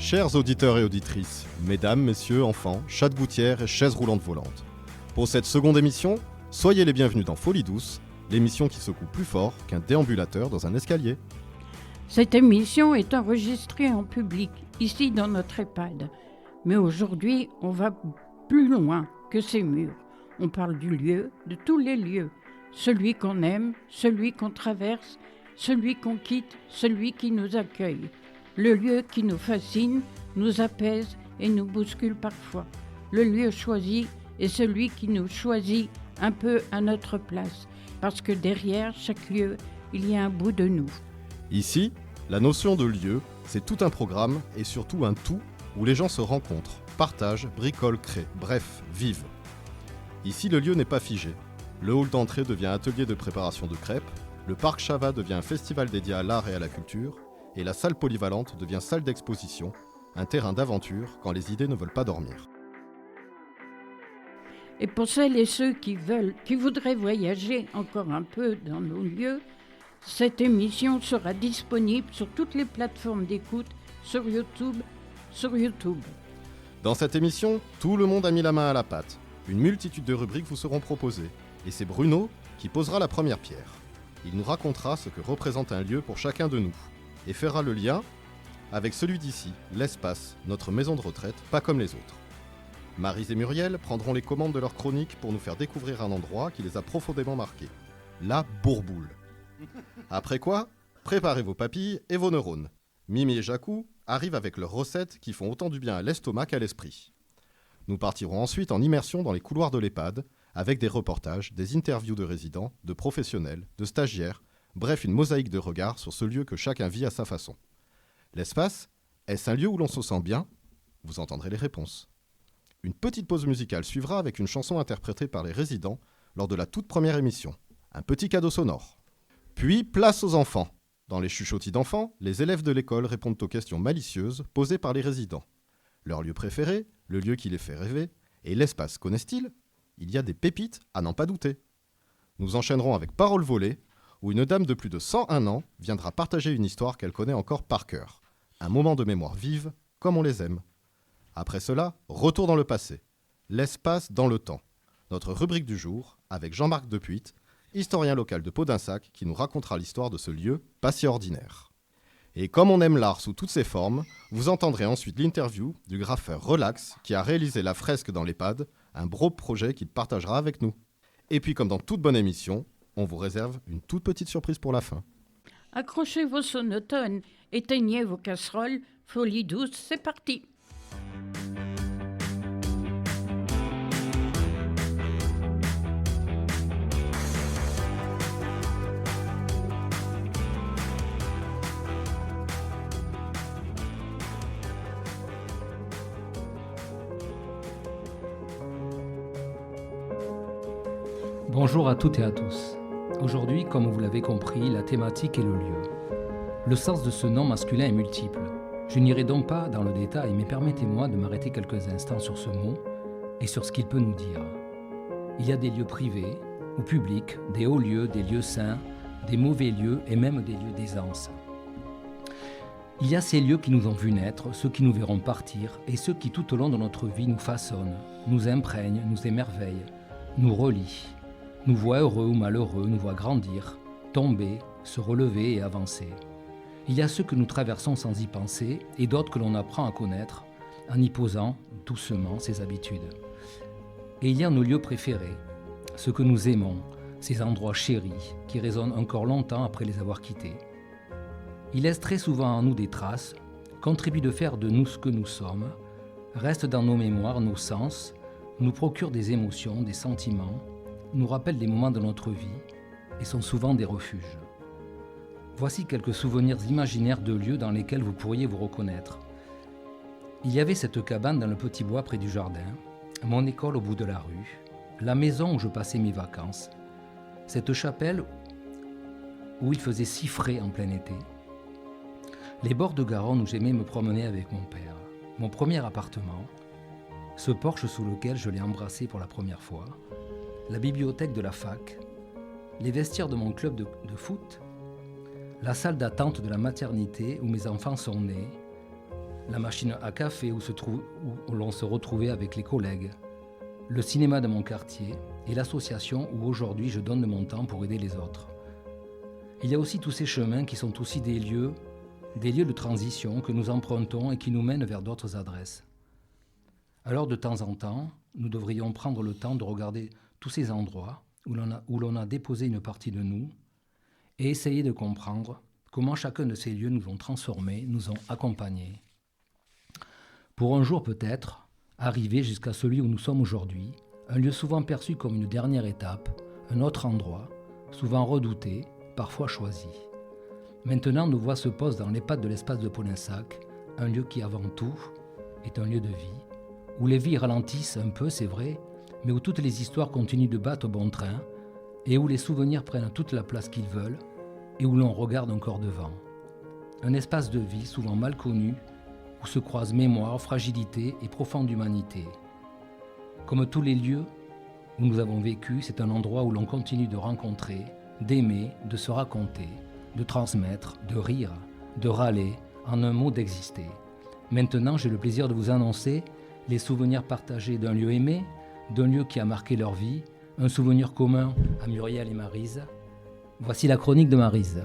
Chers auditeurs et auditrices, mesdames, messieurs, enfants, chats de gouttière et chaises roulantes volantes. Pour cette seconde émission, soyez les bienvenus dans Folie douce, l'émission qui secoue plus fort qu'un déambulateur dans un escalier. Cette émission est enregistrée en public, ici dans notre EHPAD. Mais aujourd'hui, on va plus loin que ces murs. On parle du lieu, de tous les lieux. Celui qu'on aime, celui qu'on traverse, celui qu'on quitte, celui qui nous accueille. Le lieu qui nous fascine, nous apaise et nous bouscule parfois. Le lieu choisi est celui qui nous choisit un peu à notre place, parce que derrière chaque lieu, il y a un bout de nous. Ici, la notion de lieu, c'est tout un programme et surtout un tout où les gens se rencontrent, partagent, bricolent, créent, bref, vivent. Ici, le lieu n'est pas figé. Le hall d'entrée devient atelier de préparation de crêpes, le parc Chava devient un festival dédié à l'art et à la culture, et la salle polyvalente devient salle d'exposition, un terrain d'aventure quand les idées ne veulent pas dormir. Et pour celles et ceux qui voudraient voyager encore un peu dans nos lieux, cette émission sera disponible sur toutes les plateformes d'écoute, sur YouTube. Dans cette émission, tout le monde a mis la main à la pâte. Une multitude de rubriques vous seront proposées. Et c'est Bruno qui posera la première pierre. Il nous racontera ce que représente un lieu pour chacun de nous et fera le lien avec celui d'ici, l'espace, notre maison de retraite, pas comme les autres. Maryse et Muriel prendront les commandes de leur chronique pour nous faire découvrir un endroit qui les a profondément marqués. La Bourboule. Après quoi, préparez vos papilles et vos neurones. Mimi et Jacou arrivent avec leurs recettes qui font autant du bien à l'estomac qu'à l'esprit. Nous partirons ensuite en immersion dans les couloirs de l'EHPAD avec des reportages, des interviews de résidents, de professionnels, de stagiaires, bref une mosaïque de regards sur ce lieu que chacun vit à sa façon. L'espace, est-ce un lieu où l'on se sent bien ? Vous entendrez les réponses. Une petite pause musicale suivra avec une chanson interprétée par les résidents lors de la toute première émission. Un petit cadeau sonore. Puis, place aux enfants. Dans les chuchotis d'enfants, les élèves de l'école répondent aux questions malicieuses posées par les résidents. Leur lieu préféré, le lieu qui les fait rêver, et l'espace connaissent-ils ? Il y a des pépites à n'en pas douter. Nous enchaînerons avec Parole volée, où une dame de plus de 101 ans viendra partager une histoire qu'elle connaît encore par cœur. Un moment de mémoire vive, comme on les aime. Après cela, retour dans le passé. L'espace dans le temps. Notre rubrique du jour, avec Jean-Marc Depuit, historien local de Podinsac, qui nous racontera l'histoire de ce lieu pas si ordinaire. Et comme on aime l'art sous toutes ses formes, vous entendrez ensuite l'interview du graffeur Relax, qui a réalisé la fresque dans l'EHPAD, un beau projet qu'il partagera avec nous. Et puis comme dans toute bonne émission, on vous réserve une toute petite surprise pour la fin. Accrochez vos sonotones, éteignez vos casseroles, Folie douce, c'est parti. Bonjour à toutes et à tous. Aujourd'hui, comme vous l'avez compris, la thématique est le lieu. Le sens de ce nom masculin est multiple. Je n'irai donc pas dans le détail, mais permettez-moi de m'arrêter quelques instants sur ce mot et sur ce qu'il peut nous dire. Il y a des lieux privés ou publics, des hauts lieux, des lieux saints, des mauvais lieux et même des lieux d'aisance. Il y a ces lieux qui nous ont vus naître, ceux qui nous verront partir et ceux qui tout au long de notre vie nous façonnent, nous imprègnent, nous émerveillent, nous relient. Nous voient heureux ou malheureux, nous voient grandir, tomber, se relever et avancer. Il y a ceux que nous traversons sans y penser et d'autres que l'on apprend à connaître en y posant doucement ses habitudes. Et il y a nos lieux préférés, ceux que nous aimons, ces endroits chéris qui résonnent encore longtemps après les avoir quittés. Ils laissent très souvent en nous des traces, contribuent de faire de nous ce que nous sommes, restent dans nos mémoires, nos sens, nous procurent des émotions, des sentiments, nous rappellent des moments de notre vie et sont souvent des refuges. Voici quelques souvenirs imaginaires de lieux dans lesquels vous pourriez vous reconnaître. Il y avait cette cabane dans le petit bois près du jardin, mon école au bout de la rue, la maison où je passais mes vacances, cette chapelle où il faisait si frais en plein été, les bords de Garonne où j'aimais me promener avec mon père, mon premier appartement, ce porche sous lequel je l'ai embrassé pour la première fois, la bibliothèque de la fac, les vestiaires de mon club de foot, la salle d'attente de la maternité où mes enfants sont nés, la machine à café où l'on se retrouvait avec les collègues, le cinéma de mon quartier et l'association où aujourd'hui je donne de mon temps pour aider les autres. Il y a aussi tous ces chemins qui sont aussi des lieux de transition que nous empruntons et qui nous mènent vers d'autres adresses. Alors de temps en temps, nous devrions prendre le temps de regarder tous ces endroits où l'on a déposé une partie de nous et essayer de comprendre comment chacun de ces lieux nous ont transformés, nous ont accompagnés. Pour un jour peut-être, arriver jusqu'à celui où nous sommes aujourd'hui, un lieu souvent perçu comme une dernière étape, un autre endroit, souvent redouté, parfois choisi. Maintenant, nos voix se posent dans les pattes de l'espace de Polensac, un lieu qui avant tout est un lieu de vie, où les vies ralentissent un peu, c'est vrai, mais où toutes les histoires continuent de battre au bon train, et où les souvenirs prennent toute la place qu'ils veulent, et où l'on regarde encore devant. Un espace de vie souvent mal connu, où se croisent mémoire, fragilité et profonde humanité. Comme tous les lieux où nous avons vécu, c'est un endroit où l'on continue de rencontrer, d'aimer, de se raconter, de transmettre, de rire, de râler, en un mot d'exister. Maintenant, j'ai le plaisir de vous annoncer les souvenirs partagés d'un lieu aimé, d'un lieu qui a marqué leur vie, un souvenir commun à Muriel et Maryse. Voici la chronique de Maryse.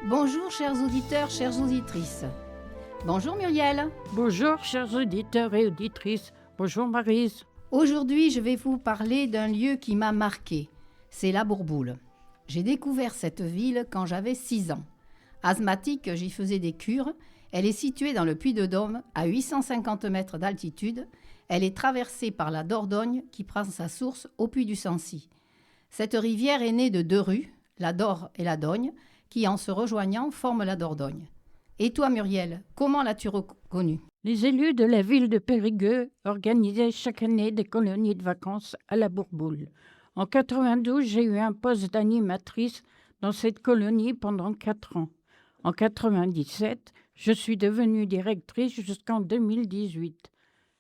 Bonjour chers auditeurs, chères auditrices. Bonjour Muriel. Bonjour, chers auditeurs et auditrices. Bonjour, Maryse. Aujourd'hui, je vais vous parler d'un lieu qui m'a marqué. C'est la Bourboule. J'ai découvert cette ville quand j'avais 6 ans. Asthmatique, j'y faisais des cures. Elle est située dans le Puy-de-Dôme, à 850 mètres d'altitude. Elle est traversée par la Dordogne qui prend sa source au Puy du Sancy. Cette rivière est née de 2 rues, la Dor et la Dogne, qui, en se rejoignant, forment la Dordogne. Et toi, Muriel, comment l'as-tu reconnue ? Les élus de la ville de Périgueux organisaient chaque année des colonies de vacances à la Bourboule. En 92, j'ai eu un poste d'animatrice dans cette colonie pendant 4 ans. En 97, je suis devenue directrice jusqu'en 2018.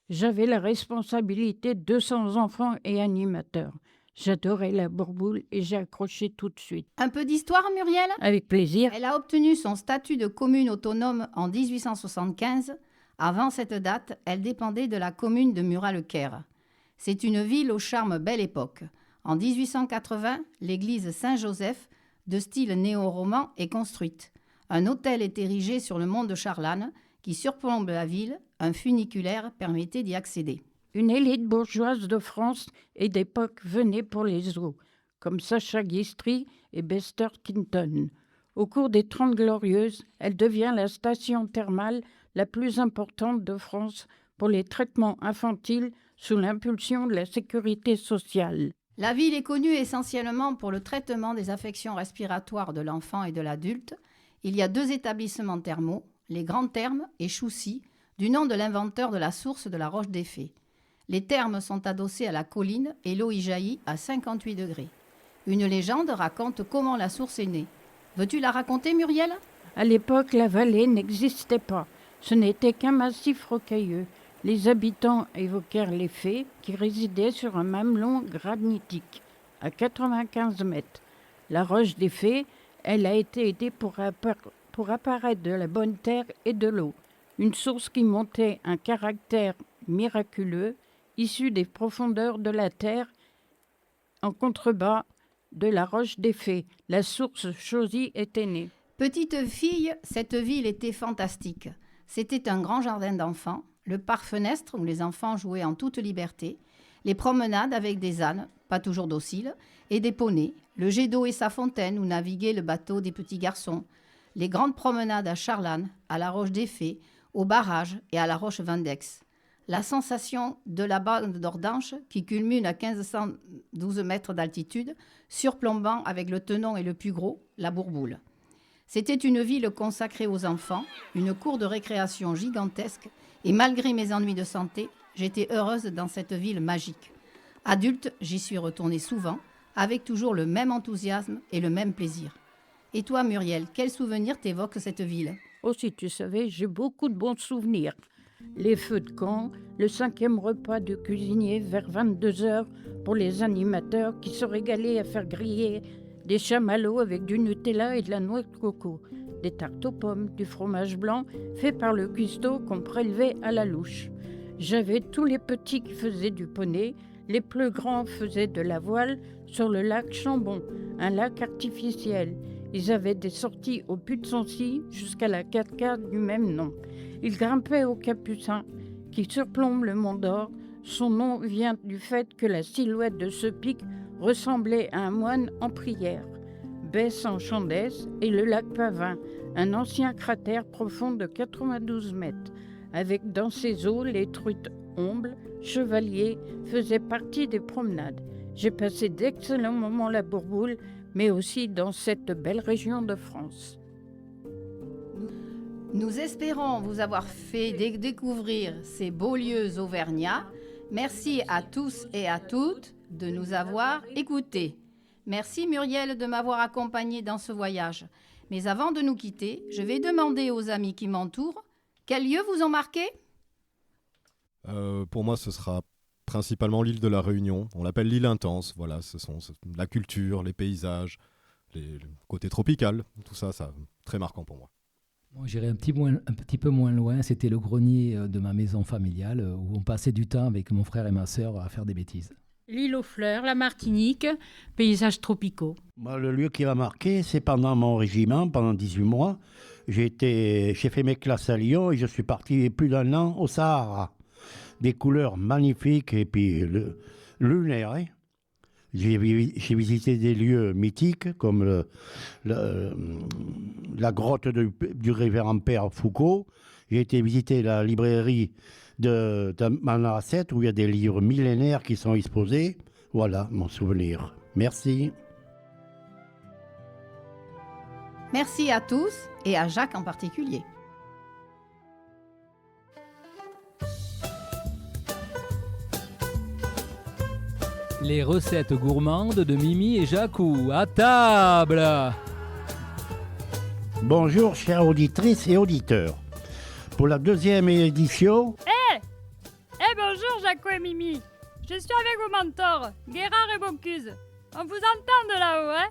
J'avais la responsabilité de 200 enfants et animateurs. J'adorais la Bourboule et j'ai accroché tout de suite. Un peu d'histoire, Muriel ? Avec plaisir. Elle a obtenu son statut de commune autonome en 1875. Avant cette date, elle dépendait de la commune de Murat-le-Caire. C'est une ville au charme belle époque. En 1880, l'église Saint-Joseph, de style néo-roman, est construite. Un hôtel est érigé sur le mont de Charlane, qui surplombe la ville. Un funiculaire permettait d'y accéder. Une élite bourgeoise de France et d'époque venait pour les eaux, comme Sacha Guistry et Bester Quinton. Au cours des 30 Glorieuses, elle devient la station thermale la plus importante de France pour les traitements infantiles sous l'impulsion de la sécurité sociale. La ville est connue essentiellement pour le traitement des affections respiratoires de l'enfant et de l'adulte. Il y a 2 établissements thermaux, les Grands Thermes et Choussy, du nom de l'inventeur de la source de la Roche des Fées. Les thermes sont adossés à la colline et l'eau y jaillit à 58 degrés. Une légende raconte comment la source est née. Veux-tu la raconter, Muriel ? À l'époque, la vallée n'existait pas. Ce n'était qu'un massif rocailleux. Les habitants évoquèrent les fées qui résidaient sur un mamelon granitique à 95 mètres. La roche des fées, elle a été aidée pour apparaître de la bonne terre et de l'eau. Une source qui montait un caractère miraculeux issu des profondeurs de la terre en contrebas de la roche des fées. La source Chauzy était née. Petite fille, cette ville était fantastique. C'était un grand jardin d'enfants, le parc Fenestre où les enfants jouaient en toute liberté, les promenades avec des ânes, pas toujours dociles, et des poneys, le jet d'eau et sa fontaine où naviguait le bateau des petits garçons, les grandes promenades à Charlane, à la Roche des Fées, au barrage et à la Roche Vindex. La sensation de la bande d'Ordanche, qui culmine à 1512 mètres d'altitude, surplombant avec le Tenon et le plus gros, la Bourboule. C'était une ville consacrée aux enfants, une cour de récréation gigantesque, et malgré mes ennuis de santé, j'étais heureuse dans cette ville magique. Adulte, j'y suis retournée souvent, avec toujours le même enthousiasme et le même plaisir. Et toi, Muriel, quel souvenir t'évoque cette ville ? Oh, si tu savais, j'ai beaucoup de bons souvenirs. Les feux de camp, le 5e repas de cuisinier vers 22h pour les animateurs qui se régalaient à faire griller des chamallows avec du Nutella et de la noix de coco, des tartes aux pommes, du fromage blanc fait par le cuistot qu'on prélevait à la louche. J'avais tous les petits qui faisaient du poney, les plus grands faisaient de la voile sur le lac Chambon, un lac artificiel. Ils avaient des sorties au Puy de Sancy jusqu'à la cascade du même nom. Ils grimpaient au Capucin, qui surplombe le Mont d'Or. Son nom vient du fait que la silhouette de ce pic ressemblait à un moine en prière. Baie sans Chandès et le lac Pavin, un ancien cratère profond de 92 mètres. Avec dans ses eaux les truites ombles, chevaliers, faisaient partie des promenades. J'ai passé d'excellents moments à la Bourboule, mais aussi dans cette belle région de France. Nous espérons vous avoir fait découvrir ces beaux lieux auvergnats. Merci à tous et à toutes de nous avoir écoutés. Merci Muriel de m'avoir accompagnée dans ce voyage. Mais avant de nous quitter, je vais demander aux amis qui m'entourent quels lieux vous ont marqué ? Pour moi, ce sera principalement l'île de la Réunion. On l'appelle l'île intense. Voilà, ce sont la culture, les paysages, le côté tropical. Tout ça, très marquant pour moi. Moi, j'irai un petit peu moins loin. C'était le grenier de ma maison familiale où on passait du temps avec mon frère et ma sœur à faire des bêtises. L'île aux fleurs, la Martinique, paysages tropicaux. Moi, le lieu qui m'a marqué, c'est pendant mon régiment, pendant 18 mois. J'ai fait mes classes à Lyon et je suis parti plus d'1 an au Sahara. Des couleurs magnifiques et puis lunaires. Hein. J'ai visité des lieux mythiques comme la grotte du révérend Père Foucault. J'ai été visiter la librairie de Manhasset où il y a des livres millénaires qui sont exposés. Voilà mon souvenir. Merci. Merci à tous et à Jacques en particulier. Les recettes gourmandes de Mimi et Jacou, à table! Bonjour chères auditrices et auditeurs. Pour la 2e édition... Bonjour Jaco et Mimi. Je suis avec vos mentors, Guérard et Bocuse. On vous entend de là-haut, hein?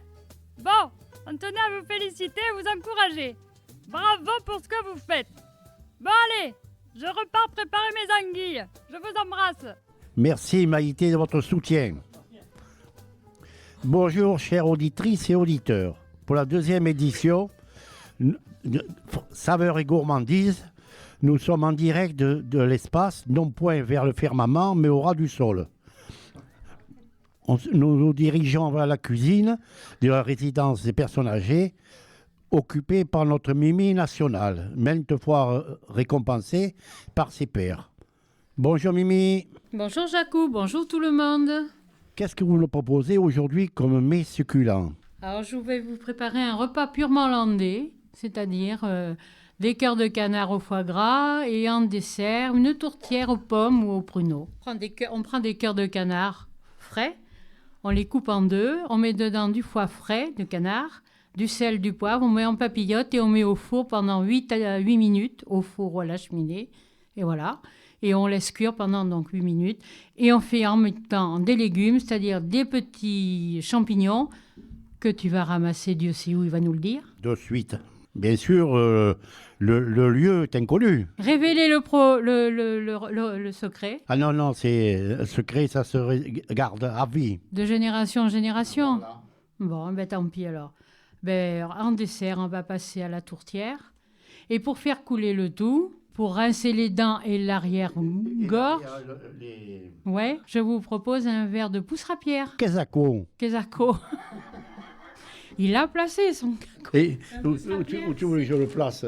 Bon, on tenait à vous féliciter et vous encourager. Bravo pour ce que vous faites. Bon allez, je repars préparer mes anguilles. Je vous embrasse. Merci Maïté de votre soutien. Bonjour chères auditrices et auditeurs. Pour la 2e édition, Saveurs et gourmandises, nous sommes en direct de l'espace, non point vers le firmament, mais au ras du sol. Nous nous dirigeons vers la cuisine de la résidence des personnes âgées, occupée par notre Mimi nationale, maintes fois récompensée par ses pairs. Bonjour Mimi. Bonjour Jacou, bonjour tout le monde. Qu'est-ce que vous nous proposez aujourd'hui comme mets succulent ? Alors je vais vous préparer un repas purement landais, c'est-à-dire des cœurs de canard au foie gras et en dessert une tourtière aux pommes ou aux pruneaux. On prend des cœurs de canard frais, on les coupe en deux, on met dedans du foie frais de canard, du sel, du poivre, on met en papillote et on met au four pendant 8 minutes, au four ou à la cheminée, et voilà. Et on laisse cuire pendant donc 8 minutes. Et on fait en même temps des légumes, c'est-à-dire des petits champignons que tu vas ramasser, Dieu sait où, il va nous le dire. De suite. Bien sûr, le lieu est inconnu. Révélez le secret. Ah non, c'est secret, ça se garde à vie. De génération en génération. Voilà. Bon, ben tant pis alors. En dessert, on va passer à la tourtière. Et pour faire couler le tout, pour rincer les dents et l'arrière-gorge, ouais, je vous propose un verre de pousse-rapière. Quesaco. Il a placé son... Et où tu veux que je le place?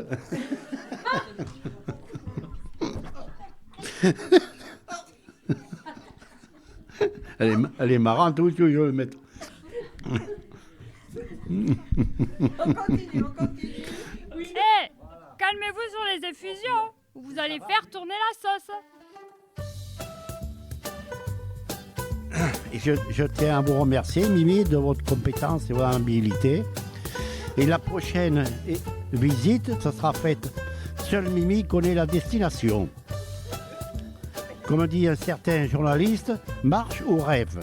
Elle est marrante, où tu veux que je le mette? On continue. Hey, calmez-vous sur les effusions, ou vous allez faire tourner la sauce. Et je tiens à vous remercier, Mimi, de votre compétence et votre amabilité. Et la prochaine visite, ça sera faite. Seul Mimi connaît la destination. Comme dit un certain journaliste, marche ou rêve.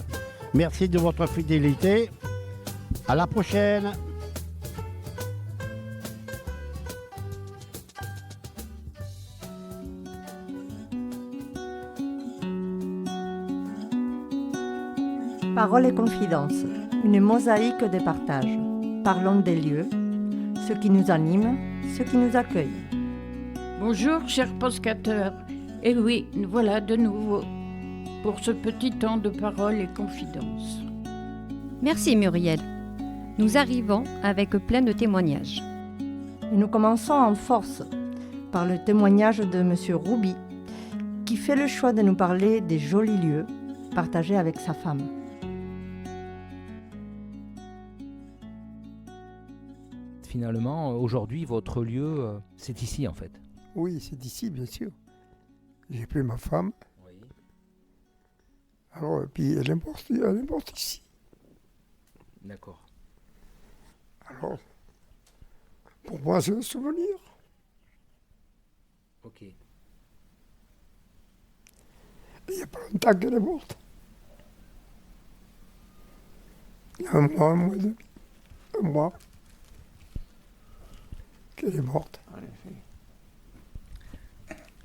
Merci de votre fidélité. À la prochaine. Parole et confidence, une mosaïque de partage. Parlons des lieux, ce qui nous anime, ce qui nous accueille. Bonjour, chers poscateurs. Et oui, nous voilà de nouveau pour ce petit temps de parole et confidence. Merci Muriel. Nous arrivons avec plein de témoignages. Et nous commençons en force par le témoignage de M. Roubi, qui fait le choix de nous parler des jolis lieux partagés avec sa femme. Finalement, aujourd'hui, votre lieu, c'est ici en fait. Oui, c'est ici, bien sûr. J'ai pris ma femme. Oui. Alors, puis elle est morte ici. D'accord. Alors, pour moi, c'est un souvenir. Ok. Il n'y a pas longtemps qu'elle est morte. Il y a un mois et demi. Un mois qu'elle est morte. En effet.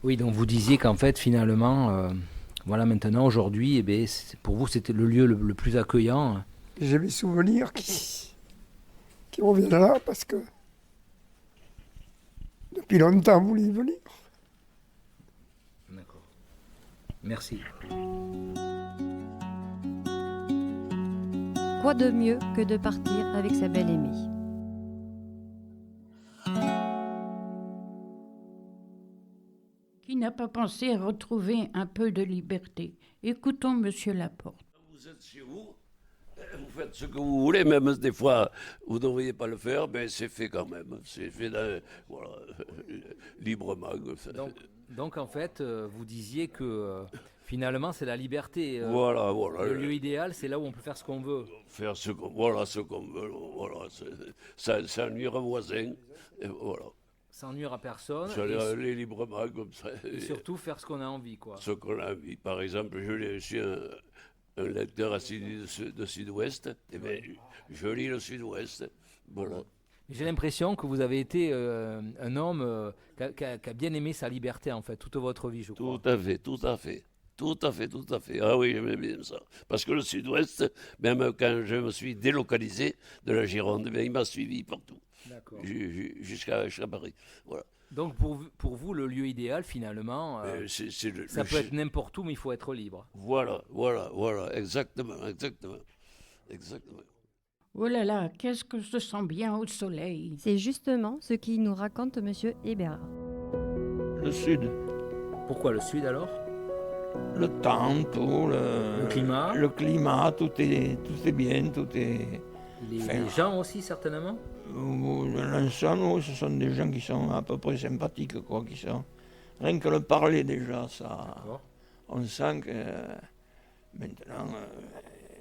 Oui, donc vous disiez qu'en fait, finalement, voilà, maintenant, aujourd'hui, pour vous, c'était le lieu le plus accueillant. J'ai mes souvenirs qui reviennent là parce que depuis longtemps, vous voulez y venir. D'accord. Merci. Quoi de mieux que de partir avec sa belle aimée? Qui n'a pas pensé à retrouver un peu de liberté? Écoutons Monsieur Laporte. Vous êtes chez vous, vous faites ce que vous voulez, même des fois vous ne devriez pas le faire, mais c'est fait quand même. C'est fait voilà, librement. Donc en fait, vous disiez que finalement c'est la liberté. Voilà. Le lieu idéal, c'est là où on peut faire ce qu'on veut. Faire ce qu'on veut. Voilà, ça nuire aux voisins. Et voilà. Sans nuire à personne. Aller librement comme ça. Et surtout faire ce qu'on a envie, quoi. Ce qu'on a envie. Par exemple, je suis un lecteur assidu de Sud-Ouest. Eh bien, je lis le Sud-Ouest. Voilà. J'ai l'impression que vous avez été un homme qui a bien aimé sa liberté, en fait, toute votre vie, je crois. Tout à fait. Ah oui, j'aimais bien ça. Parce que le Sud-Ouest, même quand je me suis délocalisé de la Gironde, il m'a suivi partout. D'accord. Jusqu'à Paris. Voilà. Donc pour vous, le lieu idéal, finalement, ça peut être n'importe où, mais il faut être libre. Voilà. Exactement. Oh là là, qu'est-ce que je sens bien au soleil. C'est justement ce qui nous raconte Monsieur Hébert. Le sud. Pourquoi le sud alors? Le temps, tout. Le climat. Le climat, tout est bien, tout est... Les gens aussi, certainement. L'ensemble, ce sont des gens qui sont à peu près sympathiques, quoi, qui sont... Rien que le parler, déjà, ça... On sent que... Maintenant,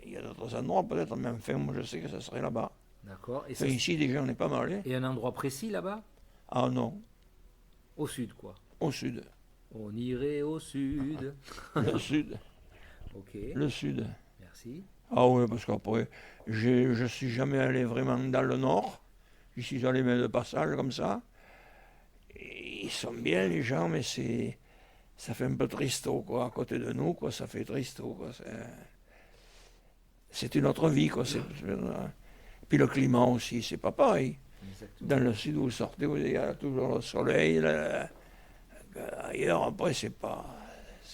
il y a d'autres endroits, peut-être, mais enfin, moi, je sais que ça serait là-bas. D'accord. Et enfin, ici, déjà, on est pas mal. Et un endroit précis, là-bas? Ah, non. Au sud, quoi. Au sud. On irait au sud. Le sud. Ok. Le sud. Merci. Ah oui, parce qu'après, je suis jamais allé vraiment dans le nord. J'y suis allé mais de passage comme ça. Et ils sont bien les gens, mais ça fait un peu tristo, quoi, à côté de nous, quoi. Ça fait tristo, quoi. C'est une autre vie, quoi. Puis le climat aussi, c'est pas pareil. Exactement. Dans le sud où vous sortez, il y a toujours le soleil. Ailleurs, après, c'est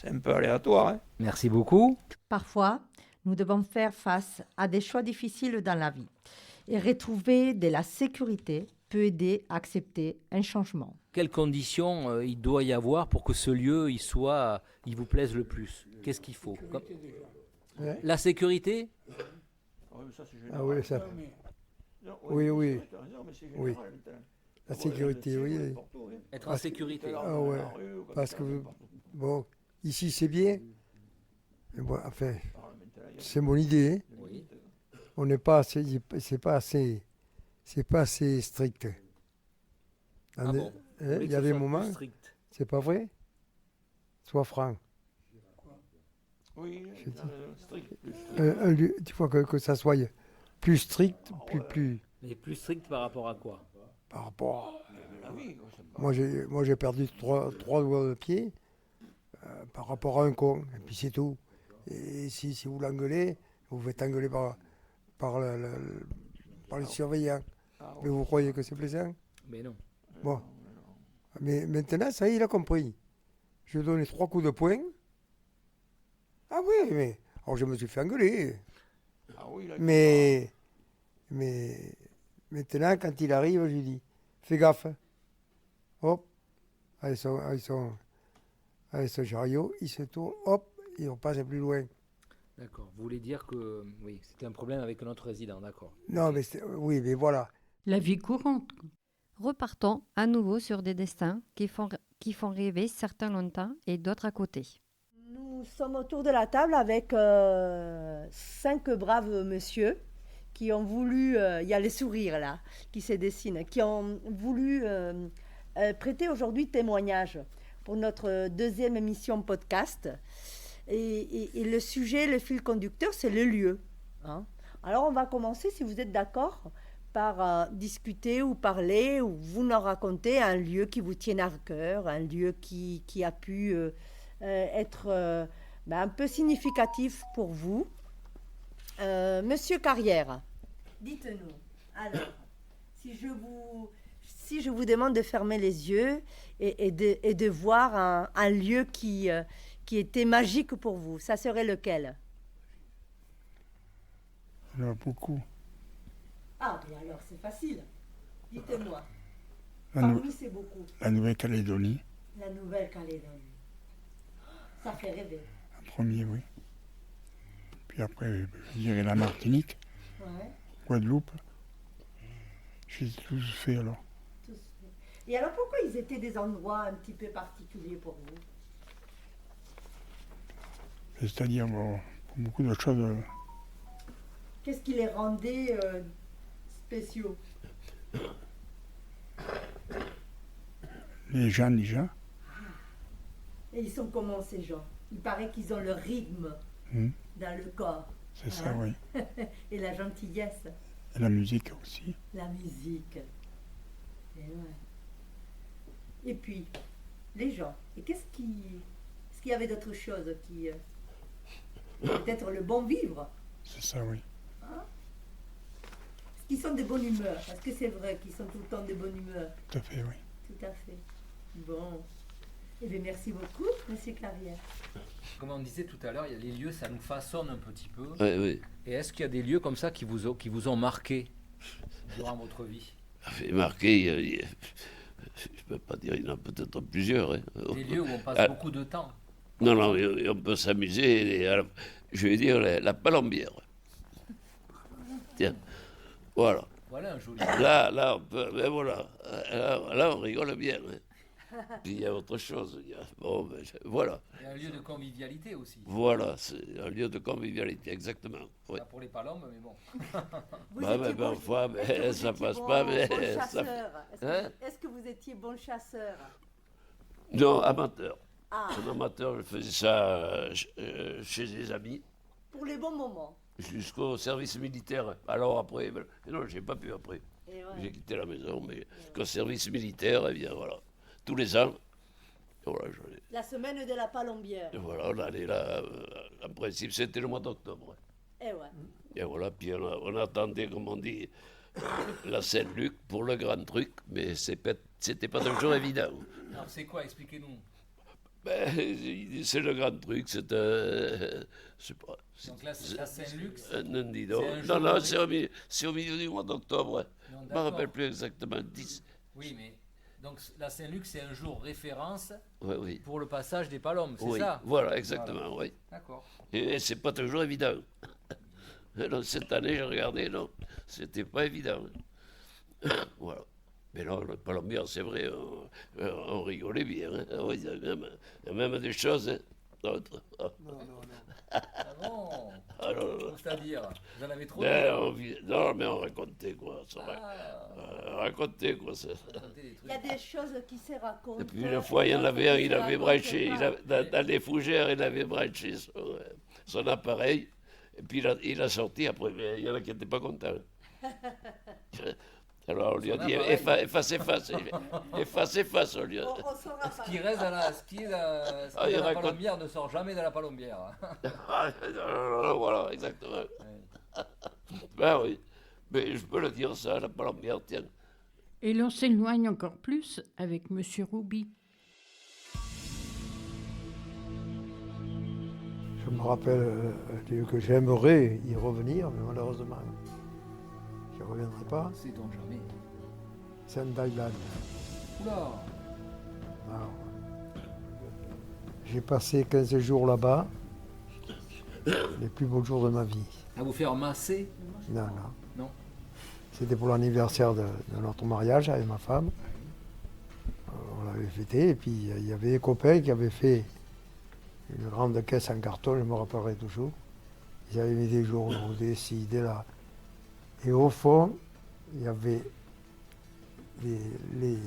un peu aléatoire. Hein. Merci beaucoup. Parfois, nous devons faire face à des choix difficiles dans la vie. Et retrouver de la sécurité peut aider à accepter un changement. Quelles conditions il doit y avoir pour que ce lieu il vous plaise le plus? Qu'est-ce qu'il faut? La sécurité? Ah oui, ça. Oui. La sécurité, oui. Être en sécurité. Ah ouais. Parce que, bon, ici c'est bien. Mais bon, enfin, c'est mon idée. Oui. On n'est pas assez, c'est pas assez strict. Ah bon. Il y a des moments, c'est pas vrai. Sois franc. Oui, strict. Tu vois que ça soit plus strict, plus. Mais plus strict par rapport à quoi? Par rapport. La vie, Moi, j'ai perdu trois doigts de pied par rapport à un con, et puis c'est tout. Et si vous l'engueulez, vous faites engueuler par les surveillants. Mais vous croyez que c'est plaisant? Mais non. Bon. Mais maintenant, ça y est, il a compris. Je donne 3 coups de poing. Ah oui, mais. Alors je me suis fait engueuler. Mais maintenant, quand il arrive, je lui dis fais gaffe. Hop. Avec son chariot, il se tourne, hop, et on passe plus loin. D'accord. Vous voulez dire que oui, c'était un problème avec notre résident, d'accord. Non, mais oui, mais voilà. La vie courante. Repartons à nouveau sur des destins qui font rêver certains longtemps et d'autres à côté. Nous sommes autour de la table avec 5 braves monsieur qui ont voulu, il y a les sourires là qui se dessinent, qui ont voulu prêter aujourd'hui témoignage pour notre deuxième émission podcast. Et le sujet, le fil conducteur, c'est le lieu. Hein. Alors on va commencer, si vous êtes d'accord, par discuter ou parler, ou vous nous raconter un lieu qui vous tient à cœur, un lieu qui a pu être un peu significatif pour vous. Monsieur Carrière, dites-nous, alors, si je vous demande de fermer les yeux et de voir un lieu qui était magique pour vous, ça serait lequel? Il y en a beaucoup. Ah, mais alors c'est facile. Dites-moi. Parmi c'est beaucoup. La Nouvelle-Calédonie. La Nouvelle-Calédonie. Ça fait rêver. En premier, oui. Puis après, je dirais la Martinique. Ouais. Guadeloupe. J'ai tous fait alors. Tous fait. Et alors pourquoi ils étaient des endroits un petit peu particuliers pour vous? C'est-à-dire, bon, pour beaucoup de choses. Qu'est-ce qui les rendait spéciaux? Les gens déjà. Et ils sont comment ces gens? Il paraît qu'ils ont le rythme dans le corps. C'est ça, oui. Et la gentillesse. Et la musique aussi. La musique. Et, ouais. Et puis, les gens. Et est-ce qu'il y avait d'autres choses qui... peut-être le bon vivre. C'est ça, oui. Hein? Est-ce qu'ils sont de bonne humeur? Est-ce que c'est vrai qu'ils sont tout le temps de bonne humeur? Tout à fait, oui. Tout à fait. Bon. Eh bien, merci beaucoup, monsieur Carrière. Comme on disait tout à l'heure, il y a les lieux, ça nous façonne un petit peu. Oui, oui. Et est-ce qu'il y a des lieux comme ça qui vous ont marqué durant votre vie? Marqué, je ne peux pas dire, il y en a peut-être plusieurs. Hein. Des lieux où on passe beaucoup de temps. Non, on peut s'amuser. Je vais dire la Palombière. Tiens, voilà. Voilà un joli. Là, on peut, mais voilà. Là, on rigole bien. Hein. Puis il y a autre chose. Bon, ben, voilà. Il y a un lieu de convivialité aussi. Voilà, c'est un lieu de convivialité, exactement. Oui. Pas pour les palombes, mais bon. Parfois, ça passe pas. Mais ça... Est-ce que vous étiez bon chasseur? Non, amateur. Ah. Un amateur, je faisais ça chez des amis. Pour les bons moments. Jusqu'au service militaire. Alors après, non, j'ai pas pu après. Ouais. J'ai quitté la maison, mais qu'au service militaire, eh bien voilà. Tous les ans, voilà, la semaine de la Palombière. Voilà, on allait là, en principe, c'était le mois d'octobre. Et ouais. Et voilà, puis on attendait, comme on dit, la Saint-Luc pour le grand truc, mais c'était pas toujours évident. Alors c'est quoi, expliquez-nous. C'est le grand truc, c'est je sais pas. Donc là, c'est la Saint-Luc. Non, c'est au milieu du mois d'octobre. Je ne me rappelle plus exactement. 10. Oui, mais donc la Saint-Luc, c'est un jour référence oui. pour le passage des palombes, c'est oui, ça? Voilà, exactement, voilà. Oui. D'accord. Et c'est pas toujours évident. Alors, cette année, j'ai regardé, non, c'était pas évident. Voilà. Mais non, le Palombière, c'est vrai, on rigolait bien. Hein. Oui, il y a même des choses, hein, d'autres. Ah bon? C'est-à-dire, vous en avez trop Non, mais on racontait quoi. Racontait quoi ça. Il y a des choses qui se racontent. Et puis une fois, il y en avait un, il avait branché, dans les fougères, il avait branché son appareil. Et puis il a sorti après, mais il y en a qui n'étaient pas contents. Alors on lui a dit efface, on lui a dit. Ce qui reste dans la palombière ne sort jamais de la palombière. Voilà, exactement. Ben oui, mais je peux le dire ça, la palombière, tiens. Et l'on s'éloigne encore plus avec Monsieur Roubi. Je me rappelle que j'aimerais y revenir, mais malheureusement, je ne reviendrai pas. C'est donc jamais. C'est en Thaïlande. Oula. Alors, j'ai passé 15 jours là-bas, les plus beaux jours de ma vie. À vous faire masser? Non. Non. C'était pour l'anniversaire de notre mariage avec ma femme. On l'avait fêté, et puis il y avait des copains qui avaient fait une grande caisse en carton, je me rappellerai toujours. Ils avaient mis des journaux, des ci, des là. Et au fond, il y avait les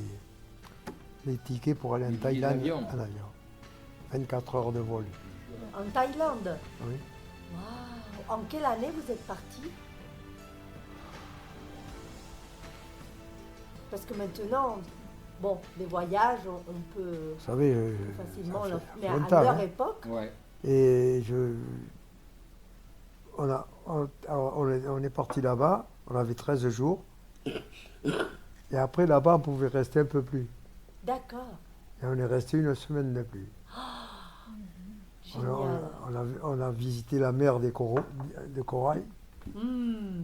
tickets pour aller en Thaïlande en avion. 24 heures de vol. En Thaïlande? Oui. Waouh! En quelle année vous êtes parti? Parce que maintenant, bon, les voyages, on peut Vous savez, facilement le fait mais à longtemps, leur hein. époque. Ouais. Et on est parti là-bas, on avait 13 jours. Et après, là-bas, on pouvait rester un peu plus. D'accord. Et on est resté une semaine de plus. Génial. On a visité la mer de corail.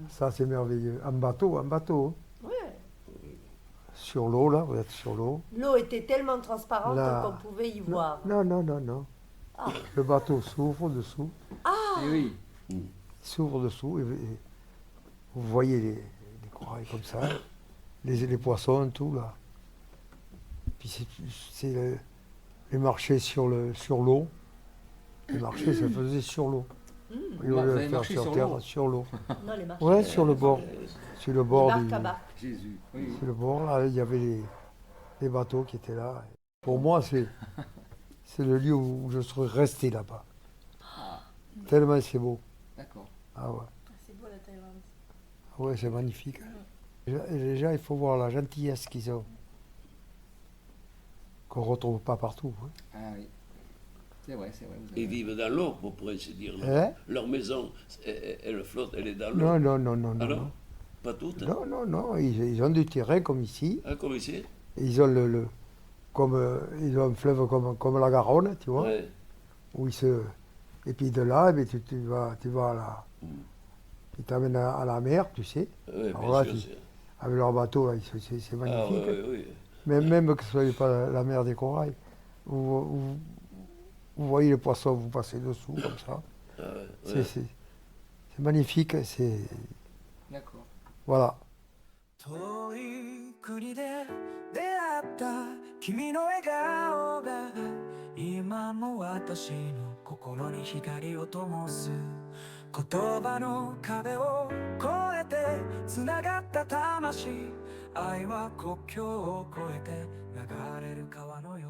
Ça, c'est merveilleux. En bateau. Ouais. Sur l'eau, là, vous êtes sur l'eau. L'eau était tellement transparente Là. qu'on pouvait y voir. Non. Ah. Le bateau s'ouvre dessous. Ah! Et oui. Il s'ouvre dessous et vous voyez les corails comme ça, les poissons, tout là. Puis c'est les marchés sur l'eau. Les marchés se faisaient sur l'eau. Ils voulaient le faire sur terre, sur l'eau. Non, les marchés. Ouais, sur le bord. Sur le bord Barque du. à barque. Jésus. Oui. Sur le bord, là, il y avait les bateaux qui étaient là. Pour moi, c'est le lieu où je serais resté là-bas. Tellement c'est beau. D'accord. Ah ouais. C'est beau la Thaïlande. Ah ouais, c'est magnifique. Et déjà, il faut voir la gentillesse qu'ils ont. Qu'on ne retrouve pas partout. Hein. Ah oui. C'est vrai. Ils vivent dans l'eau, on pourrait se dire. Hein? Leur maison, elle flotte, elle est dans l'eau. Non. Alors, pas toutes? Non. Ils ont du terrain comme ici. Ah, comme ici? Ils ont ils ont un fleuve comme la Garonne, tu vois. Ouais. Où et puis de là, eh tu vas à la. Ils t'amènent à la mer, tu sais. Oui, Alors bien là, sûr. avec leur bateau, là, c'est magnifique. Ah, oui. Même que ce ne soit pas la mer des corails. Vous voyez les poissons, vous passez dessous, comme ça. Ah, ouais. C'est magnifique. D'accord. Voilà. 遠い国で出会った君の笑顔が今も私の心に光を灯す言葉の壁を越えてつながった魂愛は国境を越えて流れる川のよ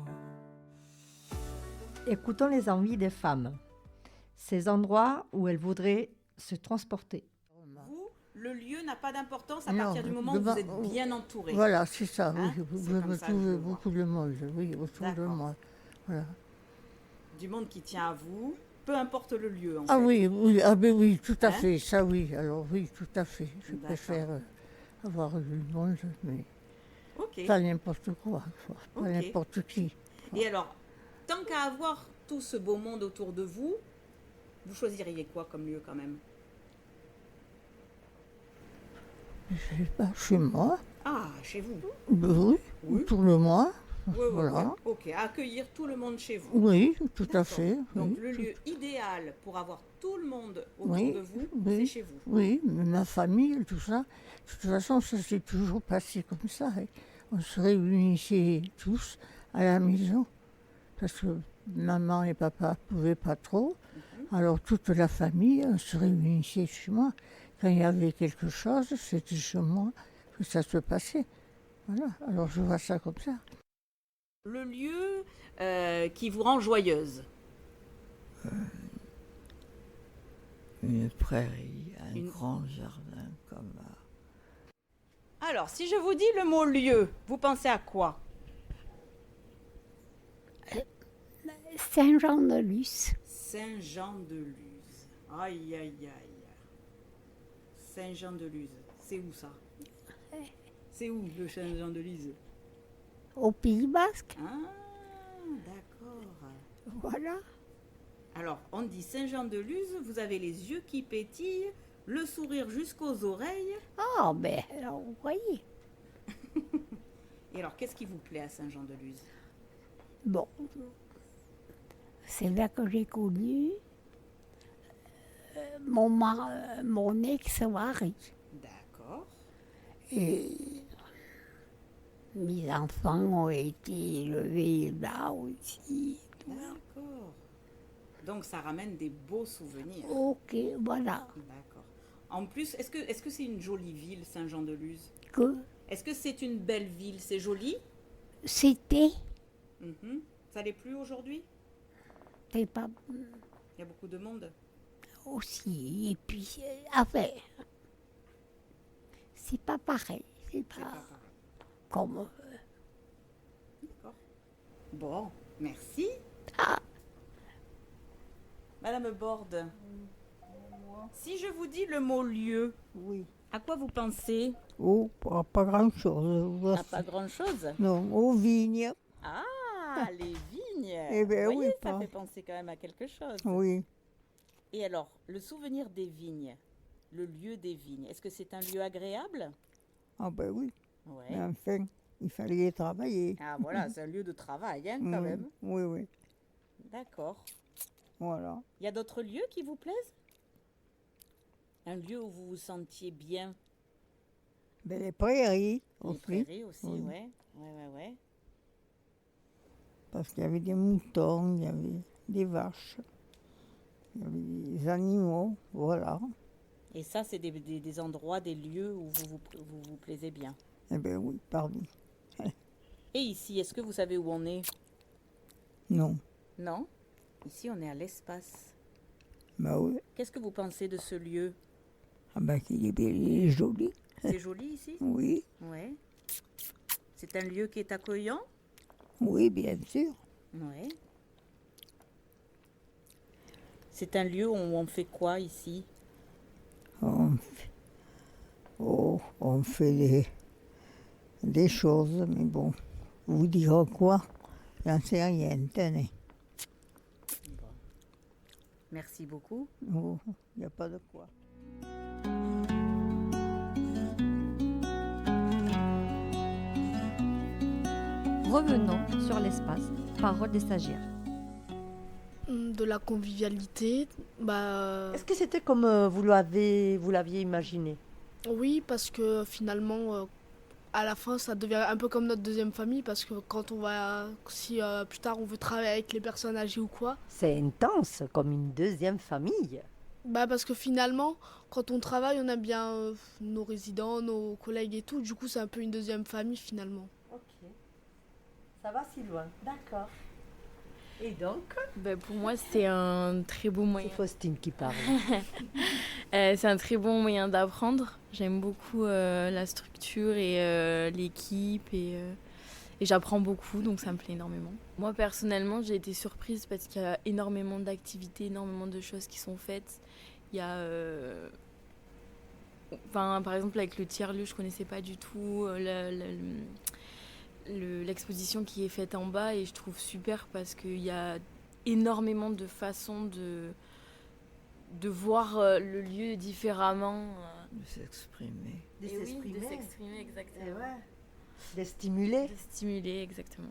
う Écoutons les envies des femmes, ces endroits où elles voudraient se transporter. Vous, le lieu n'a pas d'importance à partir du moment où vous êtes bien entouré. Voilà, c'est ça, Hein, oui. c'est Vous comme ça que je trouvez le vois. beaucoup de monde, oui, autour de D'accord. moi. Voilà. Du monde qui tient à vous, peu importe le lieu en Ah fait. oui, oui, tout à Hein? fait, ça oui, alors oui, tout à fait. Je D'accord. préfère avoir du monde, mais Ok. pas n'importe quoi, pas Ok. n'importe qui. Et alors, tant qu'à avoir tout ce beau monde autour de vous, vous choisiriez quoi comme lieu quand même? Je sais pas, chez moi, Ah, chez vous. oui, Oui. autour de moi, Oui, voilà. Ok, accueillir tout le monde chez vous. Oui, tout à D'accord. fait. Donc oui, le tout- lieu idéal pour avoir tout le monde autour Oui, de vous, oui, c'est chez vous. Oui, mais ma famille, tout ça. De toute façon, ça s'est toujours passé comme ça. Et on se réunissait tous à la maison. Parce que maman et papa ne pouvaient pas trop. Alors toute la famille se réunissait chez moi. Quand il y avait quelque chose, c'était chez moi que ça se passait. Voilà, alors je vois ça comme ça. Le lieu qui vous rend joyeuse. Une prairie, un grand jardin comme là. Alors, si je vous dis le mot lieu, vous pensez à quoi? Saint-Jean-de-Luz. Saint-Jean-de-Luz. Aïe, aïe, aïe. Saint-Jean-de-Luz. C'est où ça? C'est où le Saint-Jean-de-Luz? Au Pays Basque. Ah, d'accord. Voilà. Alors, on dit Saint-Jean-de-Luz, vous avez les yeux qui pétillent, le sourire jusqu'aux oreilles. Ah, ben, alors, vous voyez. Et alors, qu'est-ce qui vous plaît à Saint-Jean-de-Luz? Bon, c'est là que j'ai connu mon ex-mari. D'accord. Et mes enfants ont été élevés là aussi. D'accord. Donc, ça ramène des beaux souvenirs. Ok, voilà. D'accord. En plus, est-ce que c'est une jolie ville, Saint-Jean-de-Luz? Que Est-ce que c'est une belle ville? C'est joli? c'était, Mhm. Ça l'est plus aujourd'hui? c'est pas Il y a beaucoup de monde. aussi. Et puis, enfin, c'est pas pareil. C'est pas comme. D'accord. Bon, merci. Ah. Madame Borde, si je vous dis le mot lieu, oui. À quoi vous pensez? Oh, pas grand-chose. Ah, pas grand-chose? Non, aux vignes. Ah, les vignes. Eh ben Vous voyez, oui, ça pas. fait penser quand même à quelque chose. Oui. Et alors, le souvenir des vignes, le lieu des vignes, est-ce que c'est un lieu agréable? Ah ben oui. Ouais. Mais enfin, il fallait travailler. Ah voilà, c'est un lieu de travail hein, quand Oui, même. Oui, oui. D'accord. Voilà. Il y a d'autres lieux qui vous plaisent? Un lieu où vous vous sentiez bien? Ben, les prairies Les aussi. prairies aussi, Oui. ouais. Parce qu'il y avait des moutons, il y avait des vaches, il y avait des animaux, voilà. Et ça, c'est des endroits, des lieux où vous plaisez bien. Eh bien oui, pardon. Et ici, est-ce que vous savez où on est? Non. Non? Ici, on est à l'espace. Bah oui. Qu'est-ce que vous pensez de ce lieu? Ah ben qu'il est bien, il est joli. C'est joli ici? Oui. Ouais. C'est un lieu qui est accueillant? Oui, bien sûr. Ouais. C'est un lieu où on fait quoi ici? On fait des choses, mais bon, vous dire quoi? J'en sais rien, tenez. Merci beaucoup. Oh, il n'y a pas de quoi. Revenons sur l'espace, parole des stagiaires. De la convivialité, Est-ce que c'était comme vous l'aviez imaginé? oui, parce que finalement, à la fin, ça devient un peu comme notre deuxième famille, parce que quand on va, si plus tard on veut travailler avec les personnes âgées ou quoi, C'est intense, comme une deuxième famille. parce que finalement, quand on travaille, on a bien nos résidents, nos collègues et tout, du coup c'est un peu une deuxième famille finalement. Ok. Ça va si loin, d'accord. Et donc Pour moi, c'est un très beau moyen. C'est Faustine qui parle. C'est un très bon moyen d'apprendre. J'aime beaucoup la structure et l'équipe et j'apprends beaucoup, donc ça me plaît énormément. Moi, personnellement, j'ai été surprise parce qu'il y a énormément d'activités, énormément de choses qui sont faites. Il y a... par exemple, avec le tiers-lieu, je ne connaissais pas du tout l'exposition qui est faite en bas et je trouve super parce qu'il y a énormément de façons de voir le lieu différemment. De s'exprimer. De s'exprimer, exactement. De stimuler. De stimuler, exactement.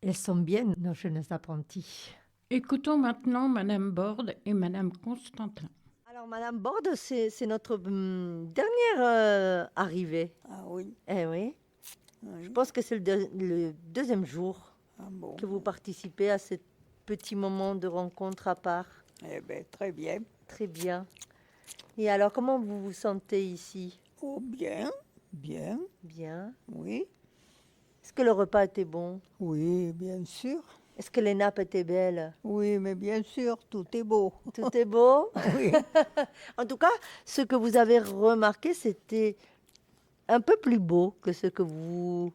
Elles sont bien, nos jeunes apprentis. Écoutons maintenant Madame Borde et Madame Constantin. Alors, Madame Borde, c'est notre dernière arrivée. Ah oui. Eh oui. Je pense que c'est le deuxième jour que vous participez à cette petit moment de rencontre à part? Eh bien, très bien. Très bien. Et alors, comment vous vous sentez ici? Oh, bien, bien. Bien. Oui. Est-ce que le repas était bon? Oui, bien sûr. Est-ce que les nappes étaient belles? Oui, mais bien sûr, tout est beau. Tout est beau? Oui. En tout cas, ce que vous avez remarqué, c'était un peu plus beau que ce que vous...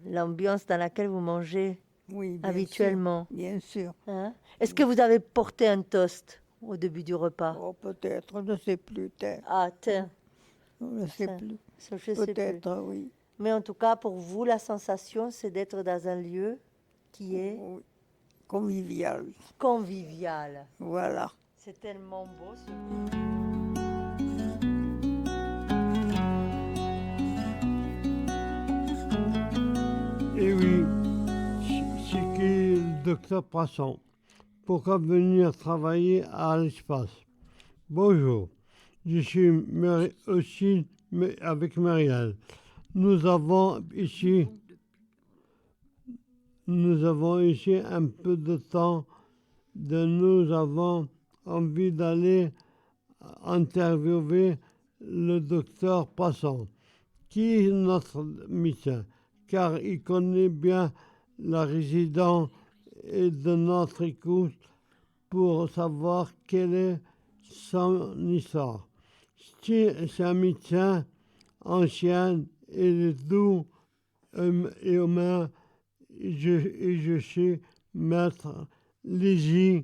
l'ambiance dans laquelle vous mangez Oui, bien habituellement. sûr, bien sûr. Hein? Est-ce que vous avez porté un toast au début du repas? Oh, peut-être, je ne sais plus. Ah, tiens. Je ne sais Ça, plus. je sais plus. Peut-être, oui. Mais en tout cas, pour vous, la sensation, c'est d'être dans un lieu qui est... Oui. Convivial. Convivial. Voilà. C'est tellement beau ce Et oui, c'est qui le docteur Poisson? Pourquoi venir travailler à l'espace? Bonjour, je suis aussi avec Marielle. Nous avons ici un peu de temps. Nous avons envie d'aller interviewer le docteur Poisson, qui est notre médecin, car il connaît bien la résidence et de notre écoute pour savoir quelle est son histoire. C'est un médecin ancien et doux et humain, et je sais, maître Légy,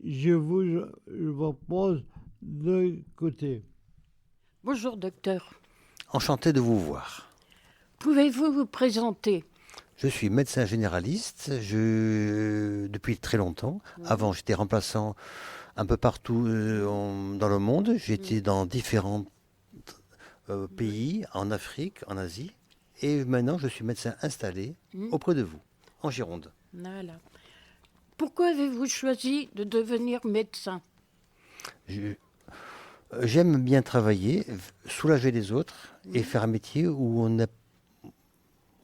je vous propose de côté. Bonjour, docteur. Enchanté de vous voir. Pouvez-vous vous présenter? Je suis médecin généraliste depuis très longtemps. Avant, j'étais remplaçant un peu partout dans le monde. J'étais dans différents pays, en Afrique, en Asie. Et maintenant, je suis médecin installé auprès de vous, en Gironde. Voilà. Pourquoi avez-vous choisi de devenir médecin? J'aime bien travailler, soulager les autres et faire un métier où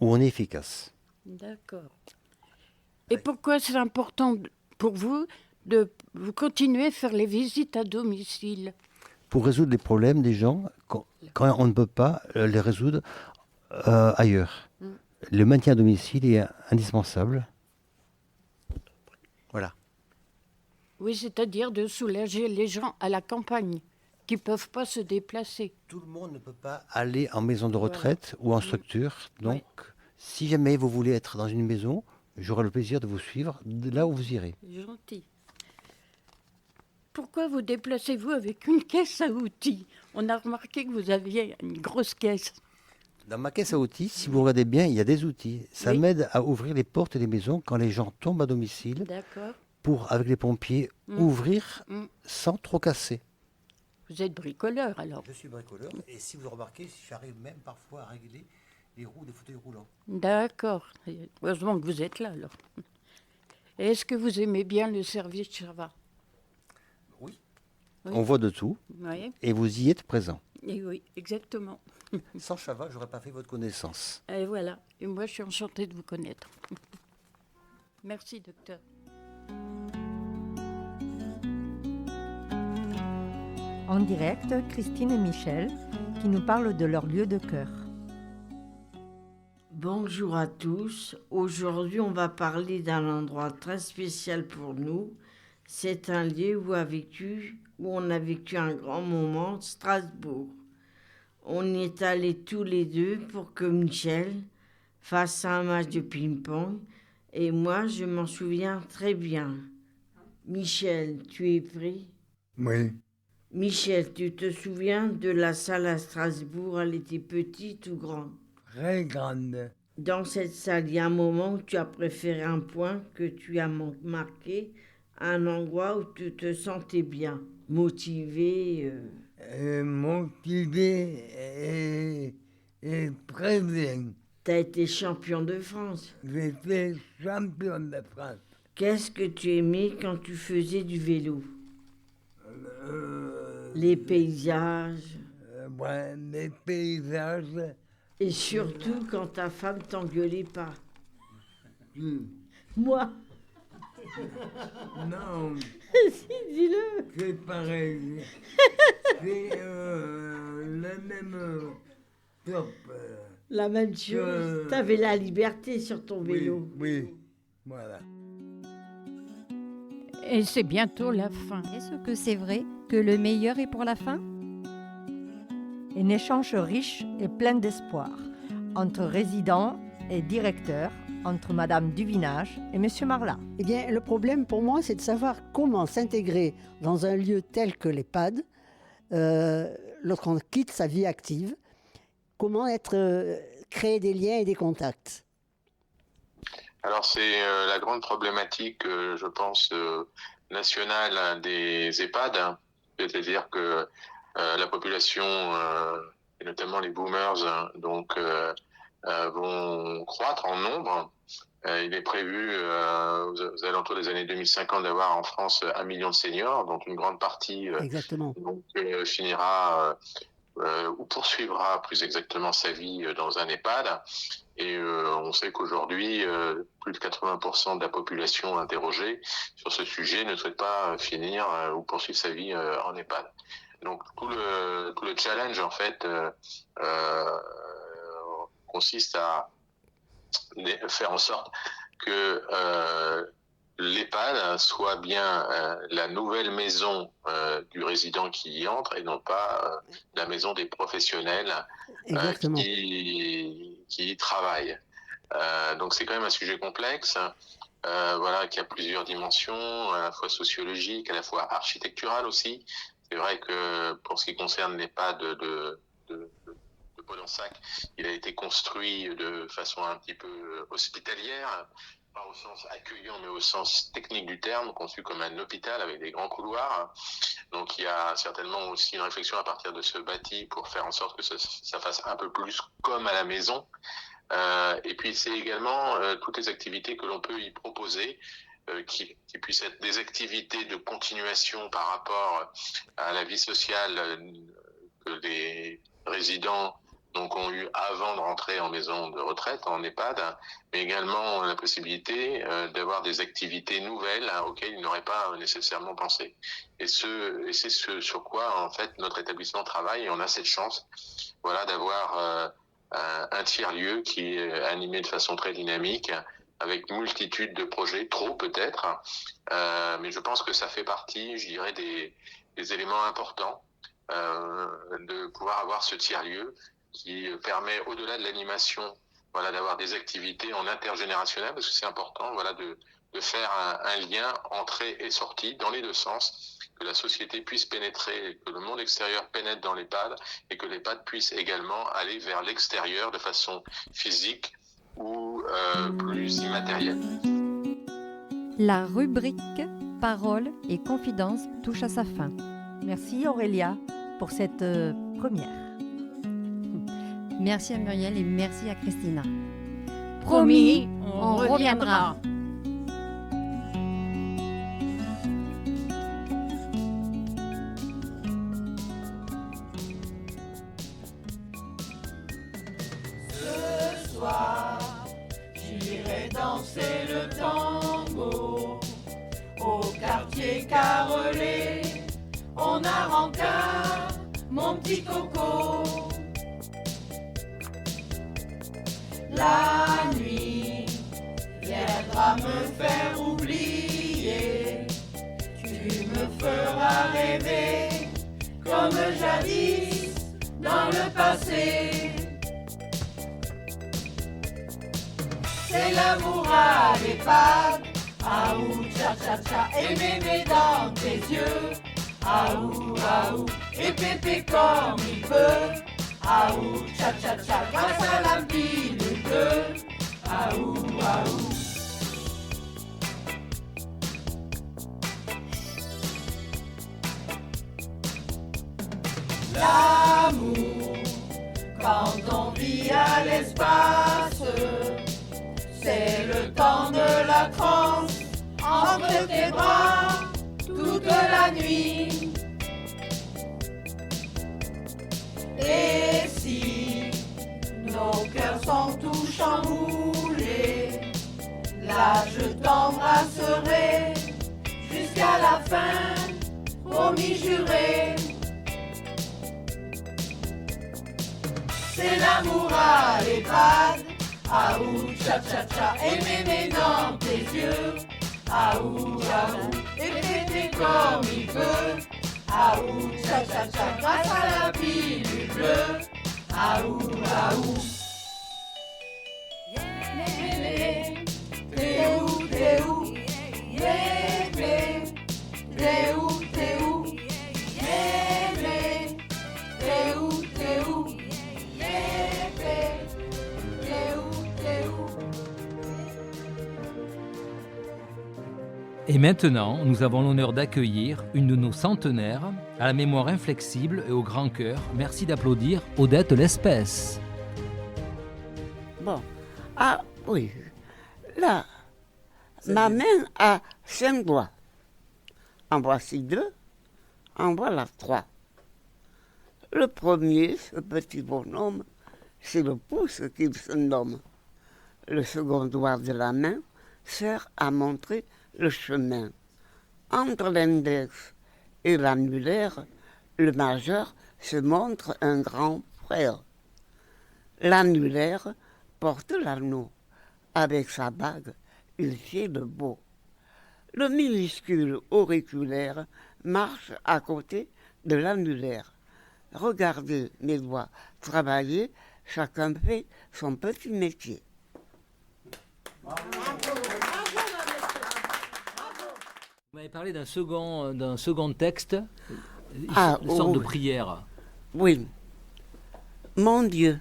on est efficace. D'accord. Et pourquoi c'est important pour vous de vous continuer à faire les visites à domicile? Pour résoudre les problèmes des gens quand on ne peut pas les résoudre ailleurs. Le maintien à domicile est indispensable. Voilà. Oui, c'est-à-dire de soulager les gens à la campagne qui ne peuvent pas se déplacer. Tout le monde ne peut pas aller en maison de retraite ou en structure. Donc, si jamais vous voulez être dans une maison, j'aurai le plaisir de vous suivre de là où vous irez. Gentil. Pourquoi vous déplacez-vous avec une caisse à outils? On a remarqué que vous aviez une grosse caisse. Dans ma caisse à outils, si vous regardez bien, il y a des outils. Ça m'aide à ouvrir les portes des maisons quand les gens tombent à domicile. D'accord. Pour, avec les pompiers, ouvrir sans trop casser. Vous êtes bricoleur alors? Je suis bricoleur et si vous remarquez, j'arrive même parfois à régler les roues des fauteuils roulants. D'accord. Heureusement que vous êtes là alors. Et est-ce que vous aimez bien le service Chava? Oui. On voit de tout et vous y êtes présent. Et oui, exactement. Sans Chava, je n'aurais pas fait votre connaissance. Et voilà. Et moi, je suis enchantée de vous connaître. Merci, docteur. En direct, Christine et Michel qui nous parlent de leur lieu de cœur. Bonjour à tous. Aujourd'hui, on va parler d'un endroit très spécial pour nous. C'est un lieu où on a vécu un grand moment, Strasbourg. On y est allés tous les deux pour que Michel fasse un match de ping-pong et moi, je m'en souviens très bien. Michel, tu es prêt? Oui. Michel, tu te souviens de la salle à Strasbourg? Elle était petite ou grande? Très grande. Dans cette salle, il y a un moment où tu as préféré un point que tu as marqué, un endroit où tu te sentais bien, motivé. Motivé et très bien. Tu as été champion de France. J'étais champion de France. Qu'est-ce que tu aimais quand tu faisais du vélo? Les paysages. Les paysages. Et surtout quand ta femme t'engueulait pas. Moi. Non. Si, dis-le. C'est pareil. C'est le même top. La même chose. T'avais la liberté sur ton vélo. Oui, voilà. Et c'est bientôt la fin. Est-ce que c'est vrai que le meilleur est pour la fin? Un échange riche et plein d'espoir entre résidents et directeurs, entre Madame Duvinage et Monsieur Marla. Eh bien, le problème pour moi, c'est de savoir comment s'intégrer dans un lieu tel que l'EHPAD lorsqu'on quitte sa vie active. Comment créer des liens et des contacts. Alors c'est la grande problématique, je pense, nationale des EHPAD, hein. C'est-à-dire que la population, et notamment les boomers, hein, donc vont croître en nombre. Il est prévu aux alentours des années 2050 d'avoir en France 1 million de seniors, dont une grande partie donc, finira ou poursuivra plus exactement sa vie dans un EHPAD. Et on sait qu'aujourd'hui, plus de 80% de la population interrogée sur ce sujet ne souhaite pas finir ou poursuivre sa vie en EHPAD. Donc tout le challenge en fait consiste à faire en sorte que l'EHPAD soit bien la nouvelle maison du résident qui y entre et non pas la maison des professionnels qui y travaillent. Donc c'est quand même un sujet complexe, voilà, qui a plusieurs dimensions, à la fois sociologiques, à la fois architecturales aussi. C'est vrai que pour ce qui concerne l'EHPAD de Podensac, il a été construit de façon un petit peu hospitalière, pas au sens accueillant, mais au sens technique du terme, conçu comme un hôpital avec des grands couloirs. Donc il y a certainement aussi une réflexion à partir de ce bâti pour faire en sorte que ça fasse un peu plus comme à la maison. Et puis c'est également toutes les activités que l'on peut y proposer, qui puissent être des activités de continuation par rapport à la vie sociale que les résidents donc ont eu avant de rentrer en maison de retraite, en EHPAD, mais également la possibilité d'avoir des activités nouvelles auxquelles ils n'auraient pas nécessairement pensé. Et c'est ce sur quoi en fait notre établissement travaille, et on a cette chance, voilà, d'avoir un tiers-lieu qui est animé de façon très dynamique, avec multitude de projets, trop peut-être, mais je pense que ça fait partie, je dirais, des éléments importants de pouvoir avoir ce tiers-lieu qui permet, au-delà de l'animation, voilà, d'avoir des activités en intergénérationnel, parce que c'est important, voilà, de faire un lien entrée et sortie dans les deux sens, que la société puisse pénétrer, que le monde extérieur pénètre dans l'EHPAD, et que l'EHPAD puisse également aller vers l'extérieur de façon physique ou plus immatérielle. La rubrique Paroles et confidences touche à sa fin. Merci Aurélia pour cette première. Merci à Muriel et merci à Christina. Promis, on reviendra. Ce soir, j'irai danser le tango au quartier carrelé. On a rancard, mon petit coco. La nuit viendra me faire oublier. Tu me feras rêver comme jadis dans le passé. C'est l'amour à l'EHPAD, aou, tcha tcha tcha, et mémé dans tes yeux, aou, aou, et pépé comme il peut. Aou, tcha tcha tcha, grâce à la ville bleue. Aou, aou. L'amour, quand on vit à l'espace, c'est le temps de la transe, entre tes bras, toute la nuit. Et si nos cœurs sont tous chamboulés, la là je t'embrasserai jusqu'à la fin, promis juré. C'est l'amour à l'EHPAD, ah ou cha cha cha, et mémé dans tes yeux, ah ou, et péter comme il peut, ah ou cha cha cha, grâce à la pilule bleue, ah ou, ah ou. Mémé, t'es où, t'es où, mémé, t'es où, t'es où, mémé, t'es où, t'es où. Et maintenant, nous avons l'honneur d'accueillir une de nos centenaires, à la mémoire inflexible et au grand cœur. Merci d'applaudir Odette Lespèce. Bon, ah oui, là, ma main a 5 doigts. En voici 2, en voilà 3. Le premier, ce petit bonhomme, c'est le pouce qu'il se nomme. Le second doigt de la main sert à montrer le chemin. Entre l'index et l'annulaire, le majeur se montre un grand frère. L'annulaire porte l'anneau. Avec sa bague, il fait le beau. Le minuscule auriculaire marche à côté de l'annulaire. Regardez mes doigts travailler, chacun fait son petit métier. Vous m'avez parlé d'un second texte, une sorte de prière. Oui. Mon Dieu,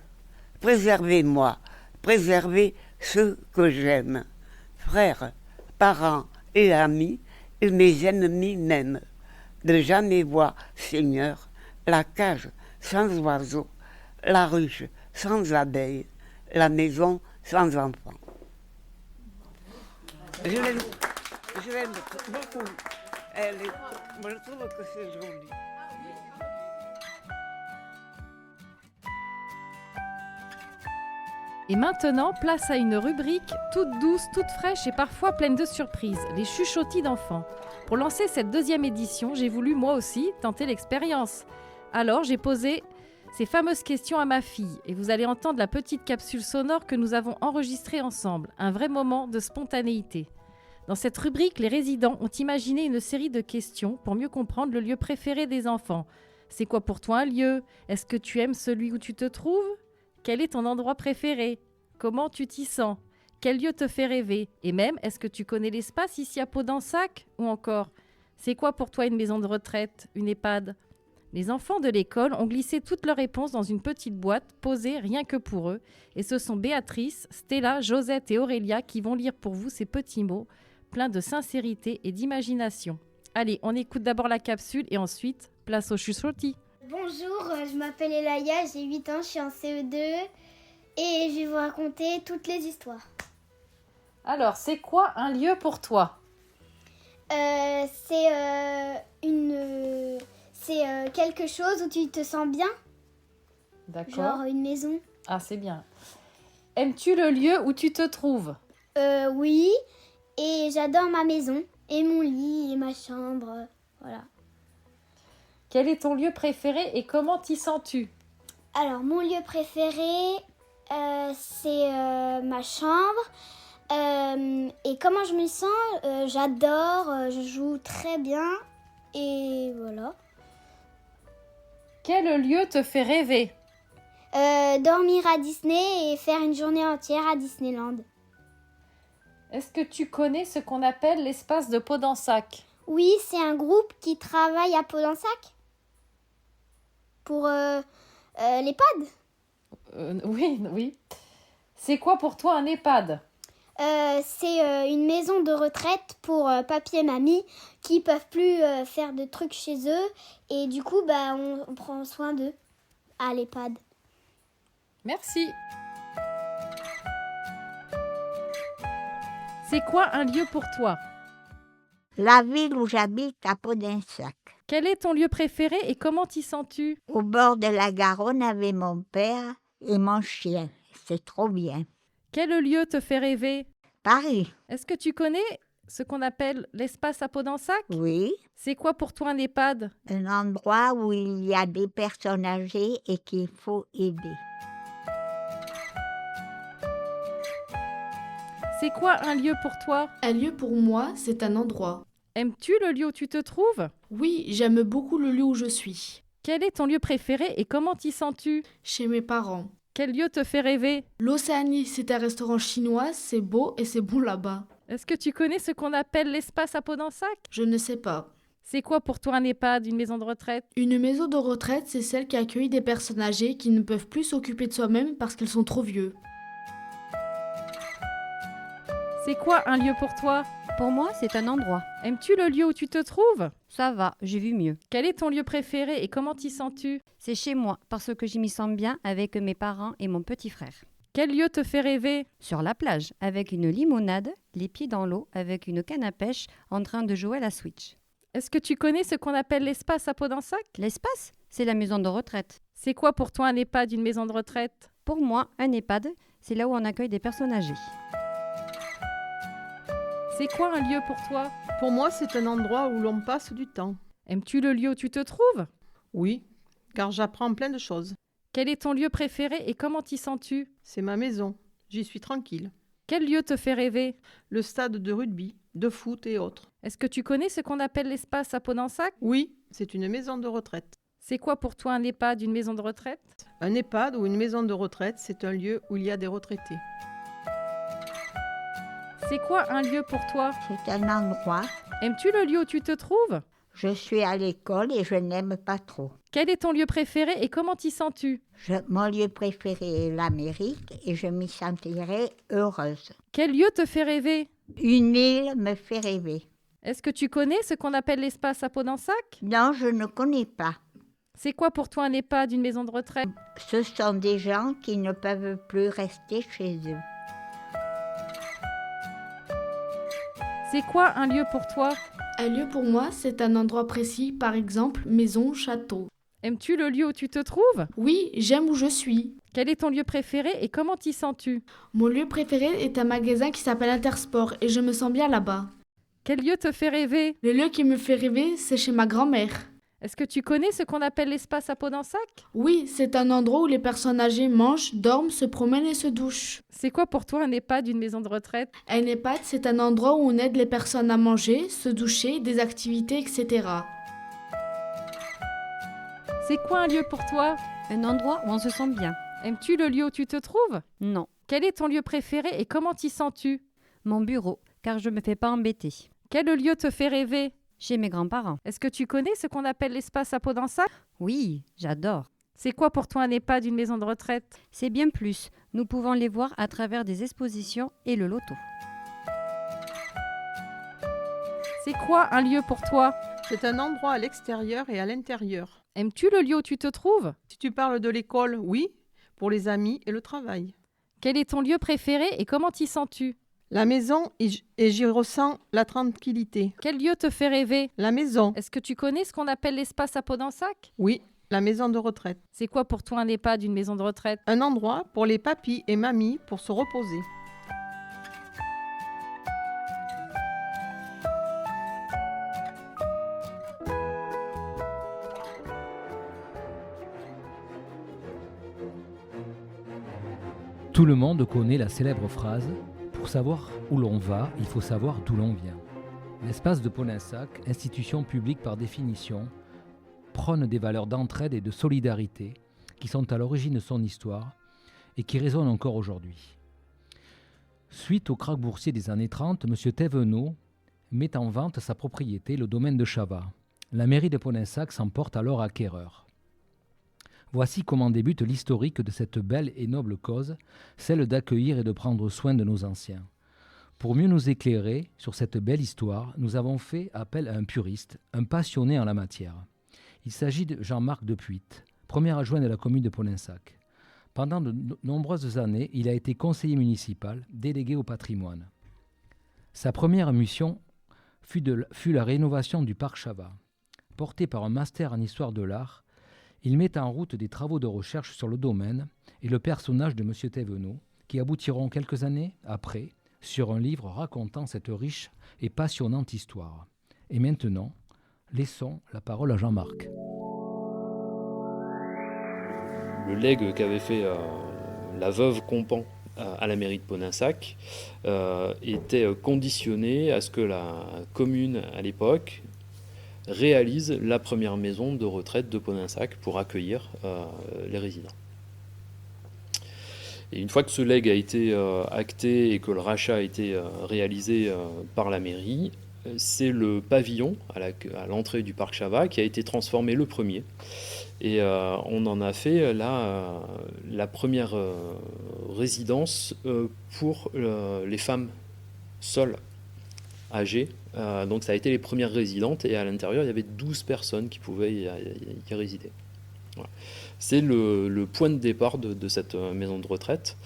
préservez-moi, préservez ceux que j'aime, frères, parents et amis, et mes ennemis même. De jamais voir, Seigneur, la cage sans oiseaux, la ruche sans abeilles, la maison sans enfants. Je l'aime beaucoup. Je trouve que c'est joli. Et maintenant, place à une rubrique toute douce, toute fraîche et parfois pleine de surprises, les chuchotis d'enfants. Pour lancer cette deuxième édition, j'ai voulu moi aussi tenter l'expérience. Alors j'ai posé ces fameuses questions à ma fille et vous allez entendre la petite capsule sonore que nous avons enregistrée ensemble, un vrai moment de spontanéité. Dans cette rubrique, les résidents ont imaginé une série de questions pour mieux comprendre le lieu préféré des enfants. C'est quoi pour toi un lieu ? Est-ce que tu aimes celui où tu te trouves ? Quel est ton endroit préféré ? Comment tu t'y sens ? Quel lieu te fait rêver ? Et même, est-ce que tu connais l'espace ici à Podensac ? Ou encore, c'est quoi pour toi une maison de retraite, une EHPAD ? Les enfants de l'école ont glissé toutes leurs réponses dans une petite boîte posée rien que pour eux. Et ce sont Béatrice, Stella, Josette et Aurélia qui vont lire pour vous ces petits mots, pleins de sincérité et d'imagination. Allez, on écoute d'abord la capsule et ensuite, place au chuchotis. Bonjour, je m'appelle Elaya, j'ai 8 ans, je suis en CE2 et je vais vous raconter toutes les histoires. Alors, c'est quoi un lieu pour toi ? C'est quelque chose où tu te sens bien. D'accord. Genre une maison. Ah, c'est bien. Aimes-tu le lieu où tu te trouves ? Oui, et j'adore ma maison et mon lit et ma chambre, voilà. Quel est ton lieu préféré et comment t'y sens-tu ? Alors, mon lieu préféré, c'est ma chambre. Et comment je me sens ? J'adore, je joue très bien. Et voilà. Quel lieu te fait rêver ? Dormir à Disney et faire une journée entière à Disneyland. Est-ce que tu connais ce qu'on appelle l'espace de Podensac ? Oui, c'est un groupe qui travaille à Podensac. Pour l'EHPAD. Oui. C'est quoi pour toi un EHPAD ? C'est une maison de retraite pour papy et mamie qui peuvent plus faire de trucs chez eux. Et du coup, on prend soin d'eux à l'EHPAD. Merci. C'est quoi un lieu pour toi ? La ville où j'habite à Podensac. Quel est ton lieu préféré et comment t'y sens-tu ? Au bord de la Garonne avec mon père et mon chien. C'est trop bien. Quel lieu te fait rêver ? Paris. Est-ce que tu connais ce qu'on appelle l'espace à Podensac? Oui. C'est quoi pour toi un EHPAD? Un endroit où il y a des personnes âgées et qu'il faut aider. C'est quoi un lieu pour toi? Un lieu pour moi, c'est un endroit. Aimes-tu le lieu où tu te trouves? Oui, j'aime beaucoup le lieu où je suis. Quel est ton lieu préféré et comment t'y sens-tu? Chez mes parents. Quel lieu te fait rêver? L'Océanie, c'est un restaurant chinois, c'est beau et c'est bon là-bas. Est-ce que tu connais ce qu'on appelle l'espace à Podensac? Je ne sais pas. C'est quoi pour toi un EHPAD, une maison de retraite? Une maison de retraite, c'est celle qui accueille des personnes âgées qui ne peuvent plus s'occuper de soi-même parce qu'elles sont trop vieux. C'est quoi un lieu pour toi? Pour moi, c'est un endroit. Aimes-tu le lieu où tu te trouves? Ça va, j'ai vu mieux. Quel est ton lieu préféré et comment t'y sens-tu? C'est chez moi, parce que je m'y sens bien avec mes parents et mon petit frère. Quel lieu te fait rêver? Sur la plage, avec une limonade, les pieds dans l'eau, avec une canne à pêche, en train de jouer à la Switch. Est-ce que tu connais ce qu'on appelle l'espace à Podensac? L'espace, c'est la maison de retraite. C'est quoi pour toi un EHPAD, une maison de retraite? Pour moi, un EHPAD, c'est là où on accueille des personnes âgées. C'est quoi un lieu pour toi? Pour moi, c'est un endroit où l'on passe du temps. Aimes-tu le lieu où tu te trouves? Oui, car j'apprends plein de choses. Quel est ton lieu préféré et comment t'y sens-tu? C'est ma maison, j'y suis tranquille. Quel lieu te fait rêver? Le stade de rugby, de foot et autres. Est-ce que tu connais ce qu'on appelle l'espace à Podensac? Oui, c'est une maison de retraite. C'est quoi pour toi un EHPAD, une maison de retraite? Un EHPAD ou une maison de retraite, c'est un lieu où il y a des retraités. C'est quoi un lieu pour toi? C'est un endroit. Aimes-tu le lieu où tu te trouves? Je suis à l'école et je n'aime pas trop. Quel est ton lieu préféré et comment t'y sens-tu? Mon lieu préféré est l'Amérique et je m'y sentirai heureuse. Quel lieu te fait rêver? Une île me fait rêver. Est-ce que tu connais ce qu'on appelle l'espace à Podensac? Non, je ne connais pas. C'est quoi pour toi un EHPAD, une maison de retraite? Ce sont des gens qui ne peuvent plus rester chez eux. C'est quoi un lieu pour toi? Un lieu pour moi, c'est un endroit précis, par exemple maison, château. Aimes-tu le lieu où tu te trouves? Oui, j'aime où je suis. Quel est ton lieu préféré et comment t'y sens-tu? Mon lieu préféré est un magasin qui s'appelle Intersport et je me sens bien là-bas. Quel lieu te fait rêver? Le lieu qui me fait rêver, c'est chez ma grand-mère. Est-ce que tu connais ce qu'on appelle l'espace à Podensac? Oui, c'est un endroit où les personnes âgées mangent, dorment, se promènent et se douchent. C'est quoi pour toi un EHPAD, une maison de retraite? Un EHPAD, c'est un endroit où on aide les personnes à manger, se doucher, des activités, etc. C'est quoi un lieu pour toi? Un endroit où on se sent bien. Aimes-tu le lieu où tu te trouves? Non. Quel est ton lieu préféré et comment t'y sens-tu? Mon bureau, car je me fais pas embêter. Quel lieu te fait rêver? Chez mes grands-parents. Est-ce que tu connais ce qu'on appelle l'espace à Podensac? Oui, j'adore. C'est quoi pour toi un EHPAD, une maison de retraite? C'est bien plus. Nous pouvons les voir à travers des expositions et le loto. C'est quoi un lieu pour toi? C'est un endroit à l'extérieur et à l'intérieur. Aimes-tu le lieu où tu te trouves? Si tu parles de l'école, oui, pour les amis et le travail. Quel est ton lieu préféré et comment t'y sens-tu? La maison, et j'y ressens la tranquillité. Quel lieu te fait rêver? La maison. Est-ce que tu connais ce qu'on appelle l'espace à Podensac? Oui, la maison de retraite. C'est quoi pour toi un EHPAD, une maison de retraite? Un endroit pour les papis et mamies pour se reposer. Tout le monde connaît la célèbre phrase « Pour savoir où l'on va, il faut savoir d'où l'on vient ». L'espace de Podensac, institution publique par définition, prône des valeurs d'entraide et de solidarité qui sont à l'origine de son histoire et qui résonnent encore aujourd'hui. Suite au krach boursier des années 30, M. Thévenot met en vente sa propriété, le domaine de Chavat. La mairie de Podensac s'en porte alors acquéreur. Voici comment débute l'historique de cette belle et noble cause, celle d'accueillir et de prendre soin de nos anciens. Pour mieux nous éclairer sur cette belle histoire, nous avons fait appel à un puriste, un passionné en la matière. Il s'agit de Jean-Marc Depuit, premier adjoint de la commune de Podensac. Pendant de nombreuses années, il a été conseiller municipal, délégué au patrimoine. Sa première mission fut la rénovation du parc Chavat. Porté par un master en histoire de l'art, il met en route des travaux de recherche sur le domaine et le personnage de M. Thévenot, qui aboutiront quelques années après sur un livre racontant cette riche et passionnante histoire. Et maintenant, laissons la parole à Jean-Marc. Le legs qu'avait fait la veuve Compan à la mairie de Poninsac était conditionné à ce que la commune, à l'époque, réalise la première maison de retraite de Poninsac pour accueillir les résidents. Et une fois que ce legs a été acté et que le rachat a été réalisé par la mairie, c'est le pavillon à l'entrée du parc Chavat qui a été transformé le premier. Et on en a fait la première résidence pour les femmes seules, âgées. Donc ça a été les premières résidentes et à l'intérieur il y avait 12 personnes qui pouvaient y résider. Voilà. C'est le point de départ de cette maison de retraite.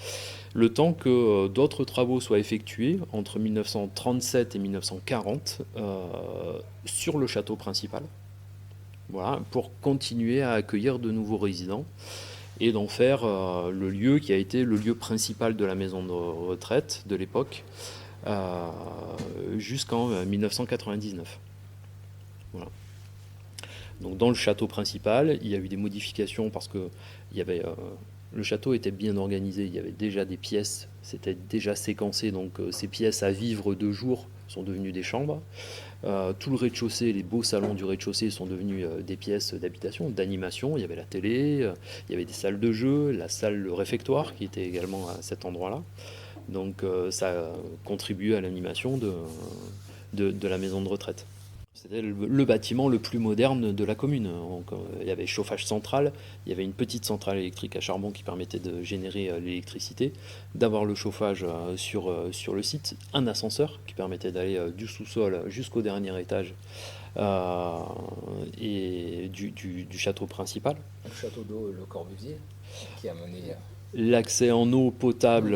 Le temps que d'autres travaux soient effectués entre 1937 et 1940 sur le château principal. Voilà, pour continuer à accueillir de nouveaux résidents et d'en faire le lieu qui a été le lieu principal de la maison de retraite de l'époque jusqu'en 1999. Voilà. Donc dans le château principal, il y a eu des modifications parce que le château était bien organisé, il y avait déjà des pièces, c'était déjà séquencé, donc ces pièces à vivre de jour sont devenues des chambres. Tout le rez-de-chaussée, les beaux salons du rez-de-chaussée sont devenus des pièces d'habitation, d'animation. Il y avait la télé, il y avait des salles de jeu, la salle, le réfectoire qui était également à cet endroit-là. Donc ça a contribué à l'animation de la maison de retraite. C'était le bâtiment le plus moderne de la commune. Donc, il y avait chauffage central, il y avait une petite centrale électrique à charbon qui permettait de générer l'électricité, d'avoir le chauffage sur le site, un ascenseur qui permettait d'aller du sous-sol jusqu'au dernier étage et du château principal. Le château d'eau Le Corbusier qui a mené... L'accès en eau potable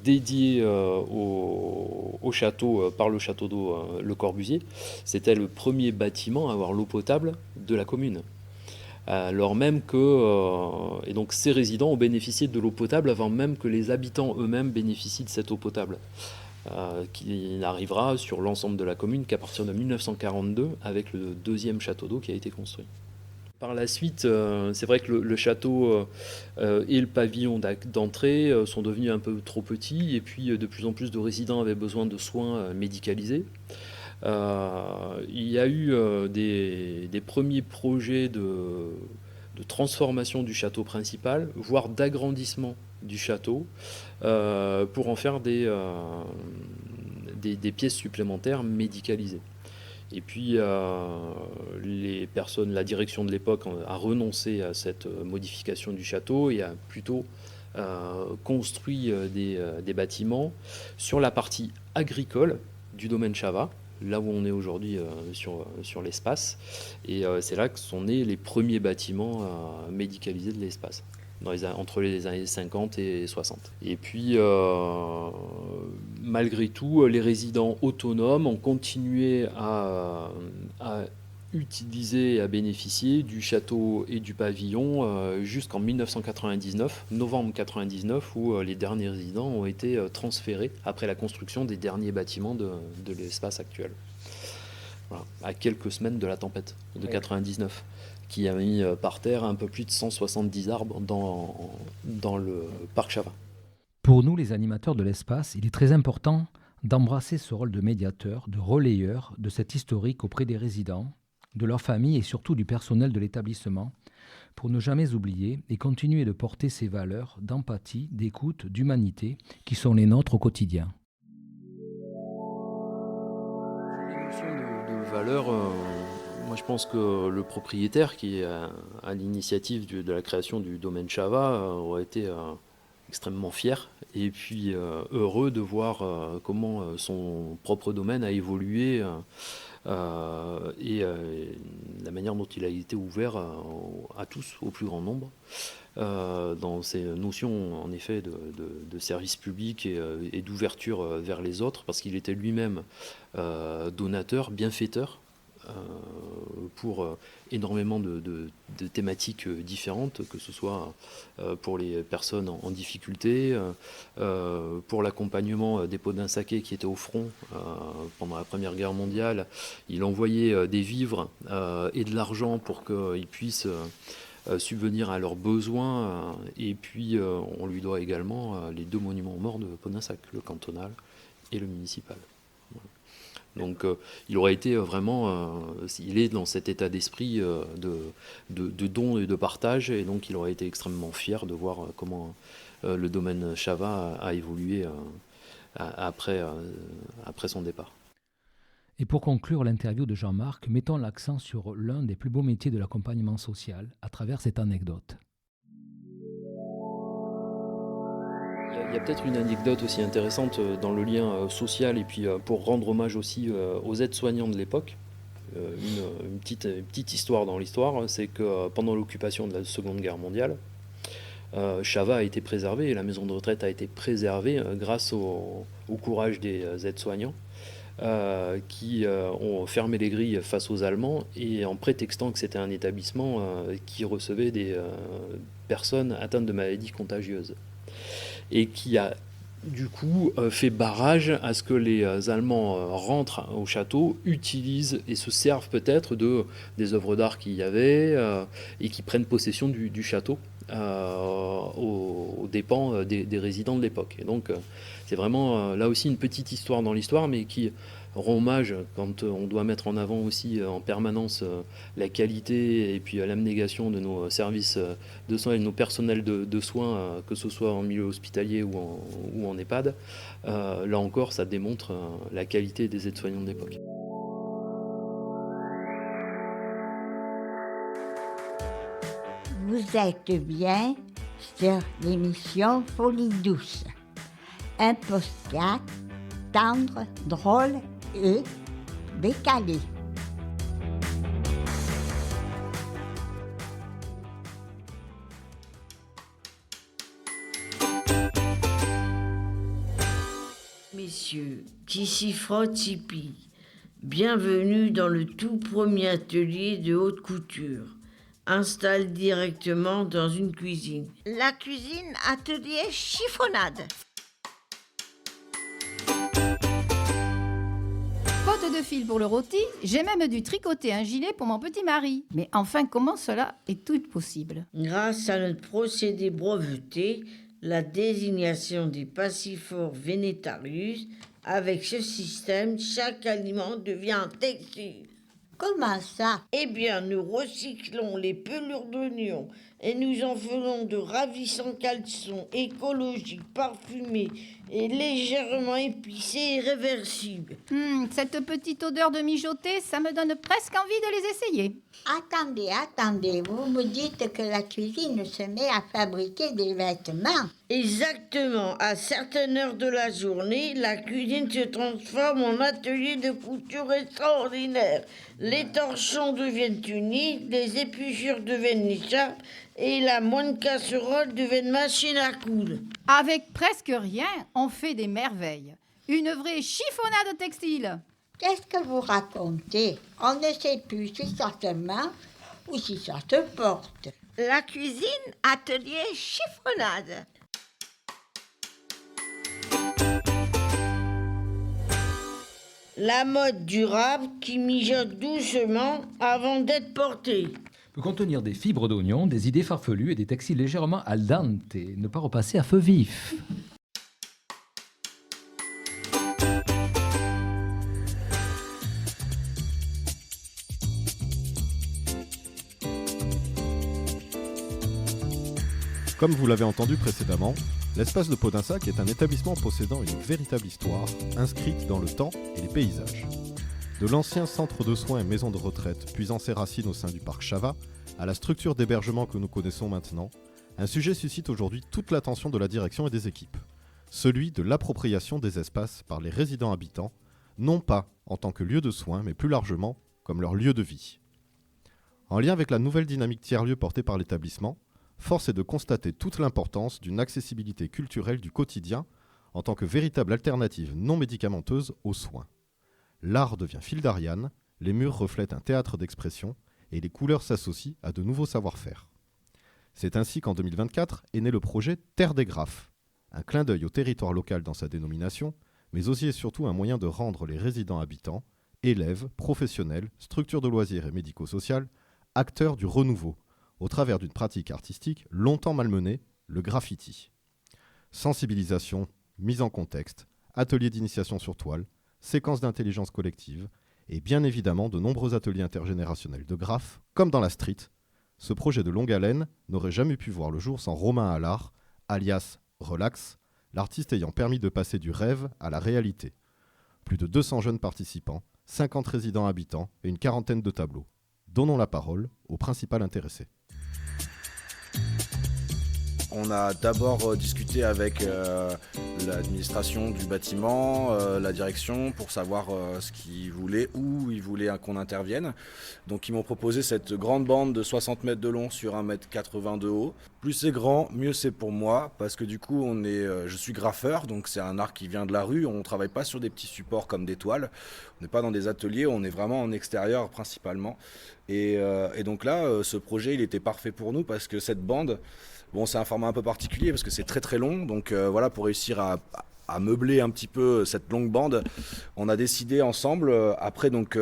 dédié au château par le château d'eau Le Corbusier. C'était le premier bâtiment à avoir l'eau potable de la commune. Alors même que... et donc ces résidents ont bénéficié de l'eau potable avant même que les habitants eux-mêmes bénéficient de cette eau potable. Qui n'arrivera sur l'ensemble de la commune qu'à partir de 1942 avec le deuxième château d'eau qui a été construit. Par la suite, c'est vrai que le château et le pavillon d'entrée sont devenus un peu trop petits et puis de plus en plus de résidents avaient besoin de soins médicalisés. Il y a eu des premiers projets de transformation du château principal, voire d'agrandissement du château pour en faire des pièces supplémentaires médicalisées. Et puis, la direction de l'époque a renoncé à cette modification du château et a plutôt construit des bâtiments sur la partie agricole du domaine Chavat, là où on est aujourd'hui sur l'espace. Et c'est là que sont nés les premiers bâtiments médicalisés de l'espace. Entre les années 50 et 60. Et puis, malgré tout, les résidents autonomes ont continué à utiliser et à bénéficier du château et du pavillon jusqu'en 1999, novembre 1999, où les derniers résidents ont été transférés après la construction des derniers bâtiments de l'espace actuel. Voilà, à quelques semaines de la tempête de 1999. Qui a mis par terre un peu plus de 170 arbres dans le parc Chavat. Pour nous, les animateurs de l'espace, il est très important d'embrasser ce rôle de médiateur, de relayeur de cet historique auprès des résidents, de leurs familles et surtout du personnel de l'établissement, pour ne jamais oublier et continuer de porter ces valeurs d'empathie, d'écoute, d'humanité qui sont les nôtres au quotidien. Les notions de valeurs... Moi, je pense que le propriétaire qui est à l'initiative de la création du domaine Chavat aurait été extrêmement fier et puis heureux de voir comment son propre domaine a évolué et la manière dont il a été ouvert à tous, au plus grand nombre, dans ces notions en effet de service public et d'ouverture vers les autres, parce qu'il était lui-même donateur, bienfaiteur pour énormément de thématiques différentes, que ce soit pour les personnes en difficulté, pour l'accompagnement des Podinsaké qui étaient au front pendant la Première Guerre mondiale. Il envoyait des vivres et de l'argent pour qu'ils puissent subvenir à leurs besoins. Et puis on lui doit également les 2 monuments aux morts de Podinsac, le cantonal et le municipal. Voilà. Donc il aurait été vraiment, il est dans cet état d'esprit de don et de partage, et donc il aurait été extrêmement fier de voir comment le domaine Chava a évolué après son départ. Et pour conclure l'interview de Jean-Marc, mettons l'accent sur l'un des plus beaux métiers de l'accompagnement social à travers cette anecdote. Il y a peut-être une anecdote aussi intéressante dans le lien social, et puis pour rendre hommage aussi aux aides-soignants de l'époque. Une petite histoire dans l'histoire, c'est que pendant l'occupation de la Seconde Guerre mondiale, Chava a été préservé, et la maison de retraite a été préservée grâce au courage des aides-soignants qui ont fermé les grilles face aux Allemands, et en prétextant que c'était un établissement qui recevait des personnes atteintes de maladies contagieuses, et qui a du coup fait barrage à ce que les Allemands rentrent au château, utilisent et se servent peut-être des œuvres d'art qu'il y avait, et qui prennent possession du château aux dépens des résidents de l'époque. Et donc c'est vraiment là aussi une petite histoire dans l'histoire, mais qui rend hommage, quand on doit mettre en avant aussi en permanence la qualité et puis l'abnégation de nos services de soins et de nos personnels de soins, que ce soit en milieu hospitalier ou en EHPAD. Là encore, ça démontre la qualité des aides-soignants de l'époque. Vous êtes bien sur l'émission Folie douce. Un podcast tendre, drôle et décalé. Messieurs, Tissi Frotte Tipi, bienvenue dans le tout premier atelier de haute couture. Installe directement dans une cuisine. La cuisine atelier chiffonnade. Faute de fil pour le rôti, j'ai même dû tricoter un gilet pour mon petit mari. Mais enfin, comment cela est-il possible? Grâce à notre procédé breveté, la désignation des Passiflora venetarius, avec ce système, chaque aliment devient un textile. Comment ça? Eh bien, nous recyclons les pelures d'oignons et nous en faisons de ravissants caleçons écologiques, parfumés et légèrement épicés et réversibles. Cette petite odeur de mijoté, ça me donne presque envie de les essayer. Attendez, vous me dites que la cuisine se met à fabriquer des vêtements? Exactement. À certaines heures de la journée, la cuisine se transforme en atelier de couture extraordinaire. Les torchons deviennent tuniques, les épluchures deviennent écharpes et la moindre casserole devient machine à coudre. Avec presque rien, on fait des merveilles. Une vraie chiffonnade textile. Qu'est-ce que vous racontez? On ne sait plus si ça se mange ou si ça se porte. La cuisine atelier chiffonnade. La mode durable qui mijote doucement avant d'être portée. Peut contenir des fibres d'oignon, des idées farfelues et des textiles légèrement al dente. Ne pas repasser à feu vif. Comme vous l'avez entendu précédemment, l'espace de Podinsac est un établissement possédant une véritable histoire, inscrite dans le temps et les paysages. De l'ancien centre de soins et maison de retraite, puisant ses racines au sein du parc Chava, à la structure d'hébergement que nous connaissons maintenant, un sujet suscite aujourd'hui toute l'attention de la direction et des équipes. Celui de l'appropriation des espaces par les résidents habitants, non pas en tant que lieu de soins, mais plus largement comme leur lieu de vie. En lien avec la nouvelle dynamique tiers-lieu portée par l'établissement, force est de constater toute l'importance d'une accessibilité culturelle du quotidien en tant que véritable alternative non médicamenteuse aux soins. L'art devient fil d'Ariane, les murs reflètent un théâtre d'expression et les couleurs s'associent à de nouveaux savoir-faire. C'est ainsi qu'en 2024 est né le projet Terre des Graphes, un clin d'œil au territoire local dans sa dénomination, mais aussi et surtout un moyen de rendre les résidents habitants, élèves, professionnels, structures de loisirs et médico-sociales, acteurs du renouveau, au travers d'une pratique artistique longtemps malmenée, le graffiti. Sensibilisation, mise en contexte, ateliers d'initiation sur toile, séquences d'intelligence collective, et bien évidemment de nombreux ateliers intergénérationnels de graphes, comme dans la street. Ce projet de longue haleine n'aurait jamais pu voir le jour sans Romain Allard, alias Relax, l'artiste ayant permis de passer du rêve à la réalité. Plus de 200 jeunes participants, 50 résidents habitants et une quarantaine de tableaux. Donnons la parole au principal intéressé. On a d'abord discuté avec l'administration du bâtiment, la direction, pour savoir ce qu'ils voulaient, où ils voulaient qu'on intervienne. Donc ils m'ont proposé cette grande bande de 60 mètres de long sur 1,80 m de haut. Plus c'est grand, mieux c'est pour moi, parce que du coup je suis graffeur, donc c'est un art qui vient de la rue. On ne travaille pas sur des petits supports comme des toiles, on n'est pas dans des ateliers, on est vraiment en extérieur principalement. Et donc là, ce projet il était parfait pour nous, parce que cette bande, bon, c'est un format un peu particulier parce que c'est très très long, donc voilà, pour réussir à meubler un petit peu cette longue bande, on a décidé ensemble, après donc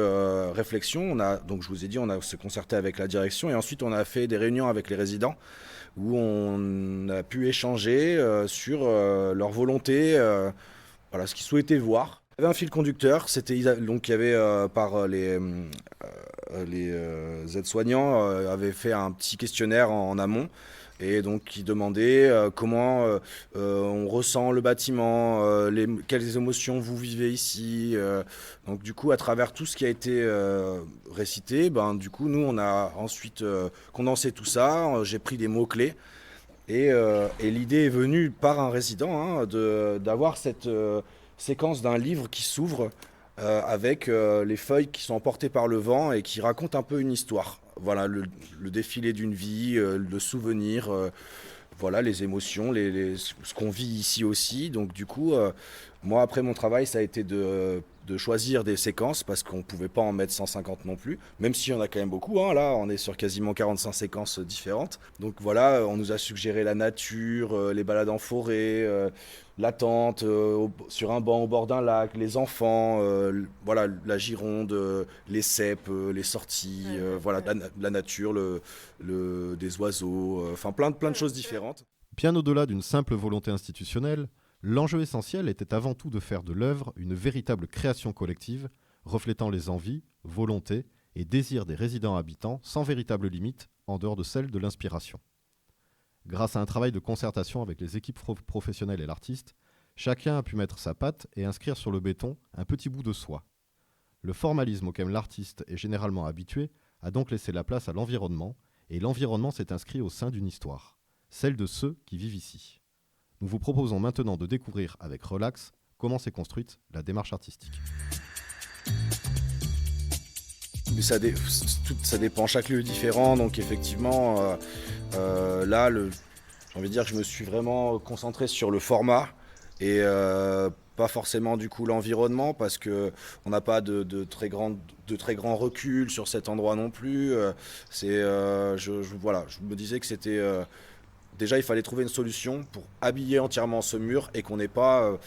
réflexion, donc je vous ai dit, on a se concerté avec la direction et ensuite on a fait des réunions avec les résidents où on a pu échanger sur leur volonté, voilà, ce qu'ils souhaitaient voir. Il y avait un fil conducteur, donc il y avait par les aides-soignants avaient fait un petit questionnaire en amont. Et donc qui demandait comment on ressent le bâtiment, quelles émotions vous vivez ici. Donc du coup, à travers tout ce qui a été récité, du coup, nous, on a ensuite condensé tout ça. J'ai pris des mots-clés. Et l'idée est venue par un résident d'avoir cette séquence d'un livre qui s'ouvre avec les feuilles qui sont emportées par le vent et qui racontent un peu une histoire. Voilà, le défilé d'une vie, le souvenir, voilà, les émotions, ce qu'on vit ici aussi. Donc du coup, moi après mon travail, ça a été de choisir des séquences parce qu'on ne pouvait pas en mettre 150 non plus, même s'il y en a quand même beaucoup. Là, on est sur quasiment 45 séquences différentes. Donc voilà, on nous a suggéré la nature, les balades en forêt, la tente, sur un banc au bord d'un lac, les enfants, voilà, la Gironde, les cèpes, les sorties, voilà, la nature, des oiseaux, enfin plein de choses différentes. Bien au-delà d'une simple volonté institutionnelle, l'enjeu essentiel était avant tout de faire de l'œuvre une véritable création collective, reflétant les envies, volontés et désirs des résidents habitants sans véritable limite en dehors de celle de l'inspiration. Grâce à un travail de concertation avec les équipes professionnelles et l'artiste, chacun a pu mettre sa patte et inscrire sur le béton un petit bout de soi. Le formalisme auquel l'artiste est généralement habitué a donc laissé la place à l'environnement, et l'environnement s'est inscrit au sein d'une histoire, celle de ceux qui vivent ici. Nous vous proposons maintenant de découvrir avec Relax comment s'est construite la démarche artistique. Mais ça dépend, chaque lieu est différent, donc effectivement, là, j'ai envie de dire que je me suis vraiment concentré sur le format et pas forcément du coup l'environnement, parce qu'on n'a pas de très grands reculs sur cet endroit non plus. Voilà, je me disais que c'était... Déjà, il fallait trouver une solution pour habiller entièrement ce mur et qu'on n'ait pas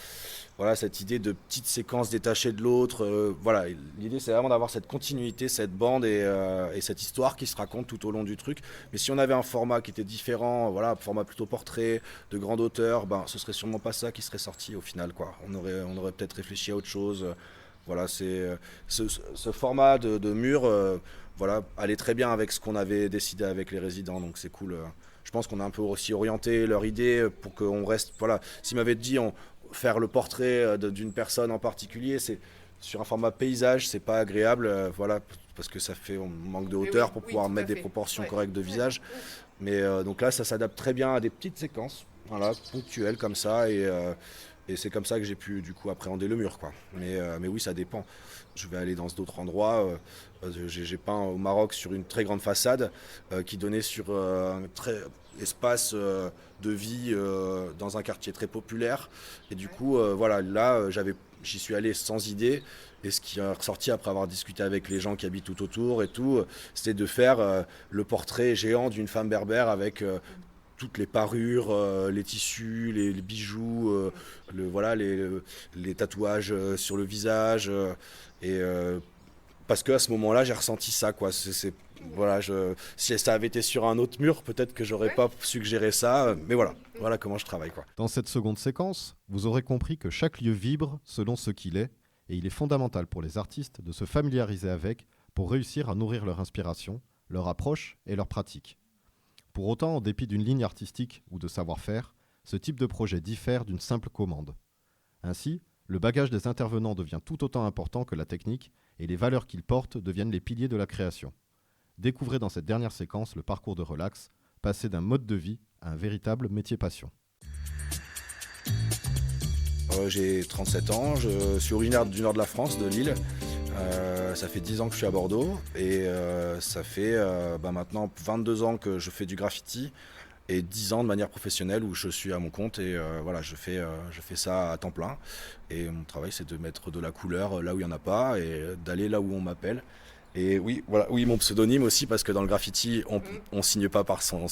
voilà, cette idée de petites séquences détachées de l'autre. Voilà, l'idée, c'est vraiment d'avoir cette continuité, cette bande et cette histoire qui se raconte tout au long du truc. Mais si on avait un format qui était différent, voilà, un format plutôt portrait, de grande hauteur, ce serait sûrement pas ça qui serait sorti au final, quoi. On aurait peut-être réfléchi à autre chose. Voilà, c'est ce format de mur, voilà, allait très bien avec ce qu'on avait décidé avec les résidents, donc c'est cool. Je pense qu'on a un peu aussi orienté leur idée pour qu'on reste... Voilà, s'ils m'avaient dit faire le portrait d'une personne en particulier, c'est sur un format paysage, c'est pas agréable, voilà, parce que on manque de hauteur pour pouvoir mettre des proportions correctes de visage. Mais donc là, ça s'adapte très bien à des petites séquences, voilà, ponctuelles comme ça, et c'est comme ça que j'ai pu du coup appréhender le mur, quoi. Mais oui, ça dépend. Je vais aller dans d'autres endroits. J'ai peint au Maroc sur une très grande façade qui donnait sur espace de vie dans un quartier très populaire. Et du coup, voilà, là, j'y suis allé sans idée. Et ce qui est ressorti après avoir discuté avec les gens qui habitent tout autour et tout, c'était de faire le portrait géant d'une femme berbère avec toutes les parures, les tissus, les bijoux, les tatouages sur le visage. Parce qu'à ce moment-là, j'ai ressenti ça, quoi. Si ça avait été sur un autre mur, peut-être que j'aurais pas suggéré ça. Mais voilà comment je travaille, quoi. Dans cette seconde séquence, vous aurez compris que chaque lieu vibre selon ce qu'il est, et il est fondamental pour les artistes de se familiariser avec pour réussir à nourrir leur inspiration, leur approche et leur pratique. Pour autant, en dépit d'une ligne artistique ou de savoir-faire, ce type de projet diffère d'une simple commande. Ainsi, le bagage des intervenants devient tout autant important que la technique et les valeurs qu'ils portent deviennent les piliers de la création. Découvrez dans cette dernière séquence le parcours de Relax, passer d'un mode de vie à un véritable métier passion. J'ai 37 ans, je suis originaire du nord de la France, de Lille. Ça fait 10 ans que je suis à Bordeaux et ça fait maintenant 22 ans que je fais du graffiti et 10 ans de manière professionnelle où je suis à mon compte et je fais ça à temps plein. Et mon travail, c'est de mettre de la couleur là où il n'y en a pas et d'aller là où on m'appelle. Et oui, mon pseudonyme aussi, parce que dans le graffiti, on signe pas par son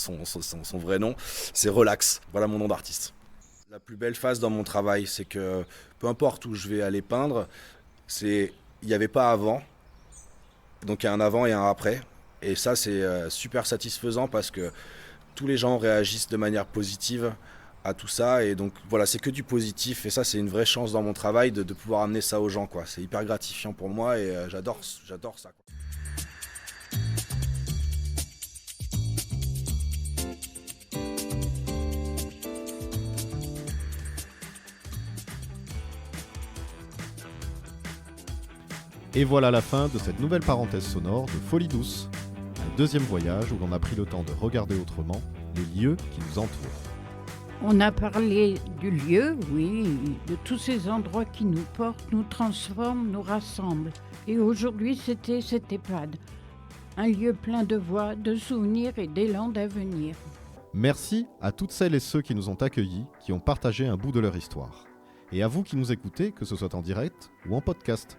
vrai nom, c'est Relax, voilà mon nom d'artiste. La plus belle phase dans mon travail, c'est que peu importe où je vais aller peindre, il n'y avait pas avant, donc il y a un avant et un après. Et ça, c'est super satisfaisant parce que tous les gens réagissent de manière positive à tout ça. Et donc voilà, c'est que du positif. Et ça, c'est une vraie chance dans mon travail de pouvoir amener ça aux gens, quoi. C'est hyper gratifiant pour moi et j'adore ça, quoi. Et voilà la fin de cette nouvelle parenthèse sonore de Folie Douce, un deuxième voyage où l'on a pris le temps de regarder autrement les lieux qui nous entourent. On a parlé du lieu, oui, de tous ces endroits qui nous portent, nous transforment, nous rassemblent. Et aujourd'hui, c'était cette EHPAD, un lieu plein de voix, de souvenirs et d'élan d'avenir. Merci à toutes celles et ceux qui nous ont accueillis, qui ont partagé un bout de leur histoire. Et à vous qui nous écoutez, que ce soit en direct ou en podcast.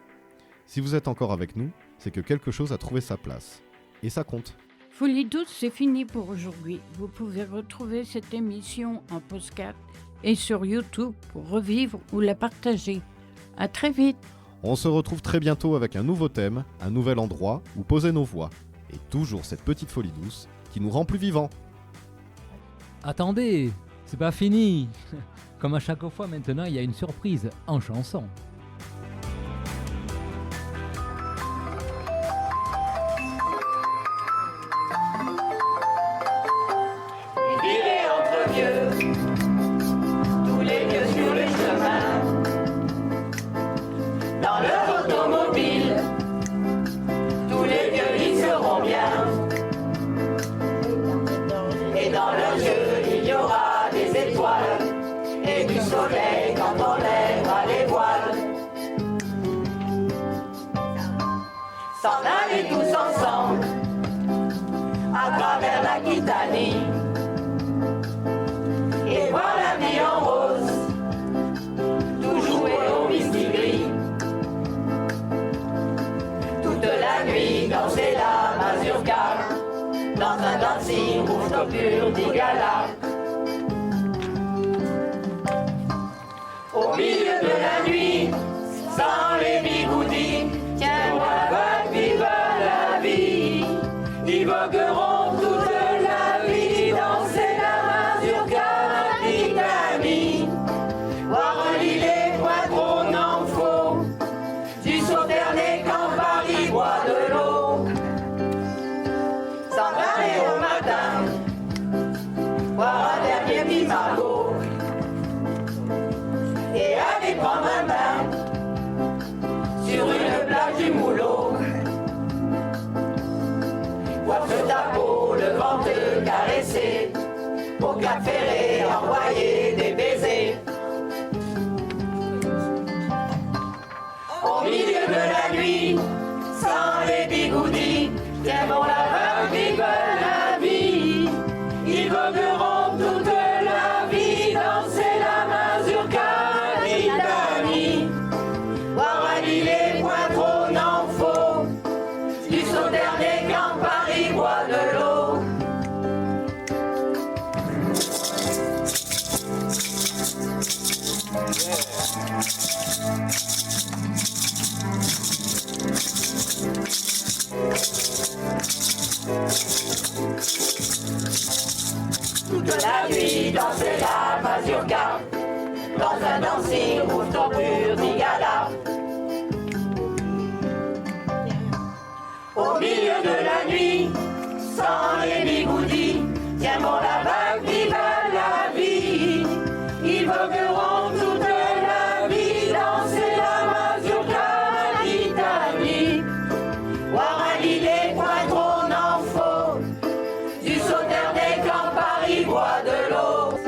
Si vous êtes encore avec nous, c'est que quelque chose a trouvé sa place. Et ça compte. Folie Douce, c'est fini pour aujourd'hui. Vous pouvez retrouver cette émission en podcast et sur YouTube pour revivre ou la partager. À très vite. On se retrouve très bientôt avec un nouveau thème, un nouvel endroit où poser nos voix. Et toujours cette petite folie douce qui nous rend plus vivants. Attendez, c'est pas fini. Comme à chaque fois maintenant, il y a une surprise en chanson. Virez entre vieux, tous les vieux sur le chemin, dans leur automobile, tous les vieux ils seront bien, et dans leurs yeux il y aura des étoiles, et du soleil quand on lèvera les voiles. S'en aller tous ensemble, à travers l'Aquitanie, et voir la vie en rose, tout jouer au mistigris. Toute la nuit danser la mazurka, dans un dancing rouge pur d'Igala. Au milieu de la nuit, sans les bigoudis, tiens, la vague, vive la vie, ils vogueront toute la vie, danser la mazurka. Voir un lilet, poitron en faux, du Sauternay quand Paris boit de l'eau. S'en aller au matin, voir un dernier bimago, et aller prendre un bain sur une plage du Moulot. Voir ce tapot, le vent te caresser, au Cap Ferré envoyer des baisers. Au milieu de la nuit, sans les bigoudis, tiens bon la vague, vive la vie, ils vogueront. Toute la nuit danser la mazurka, dans un dancing rooftop pur d'Igala. Au milieu de la nuit, sans les bigoudis, tiens mon lavac, vive la vie. Ils vogueront toute la vie danser la mazurka à l'Italie. Voir un lit, les pointrons n'en faut, du sauteur des camps, Paris boit de l'eau.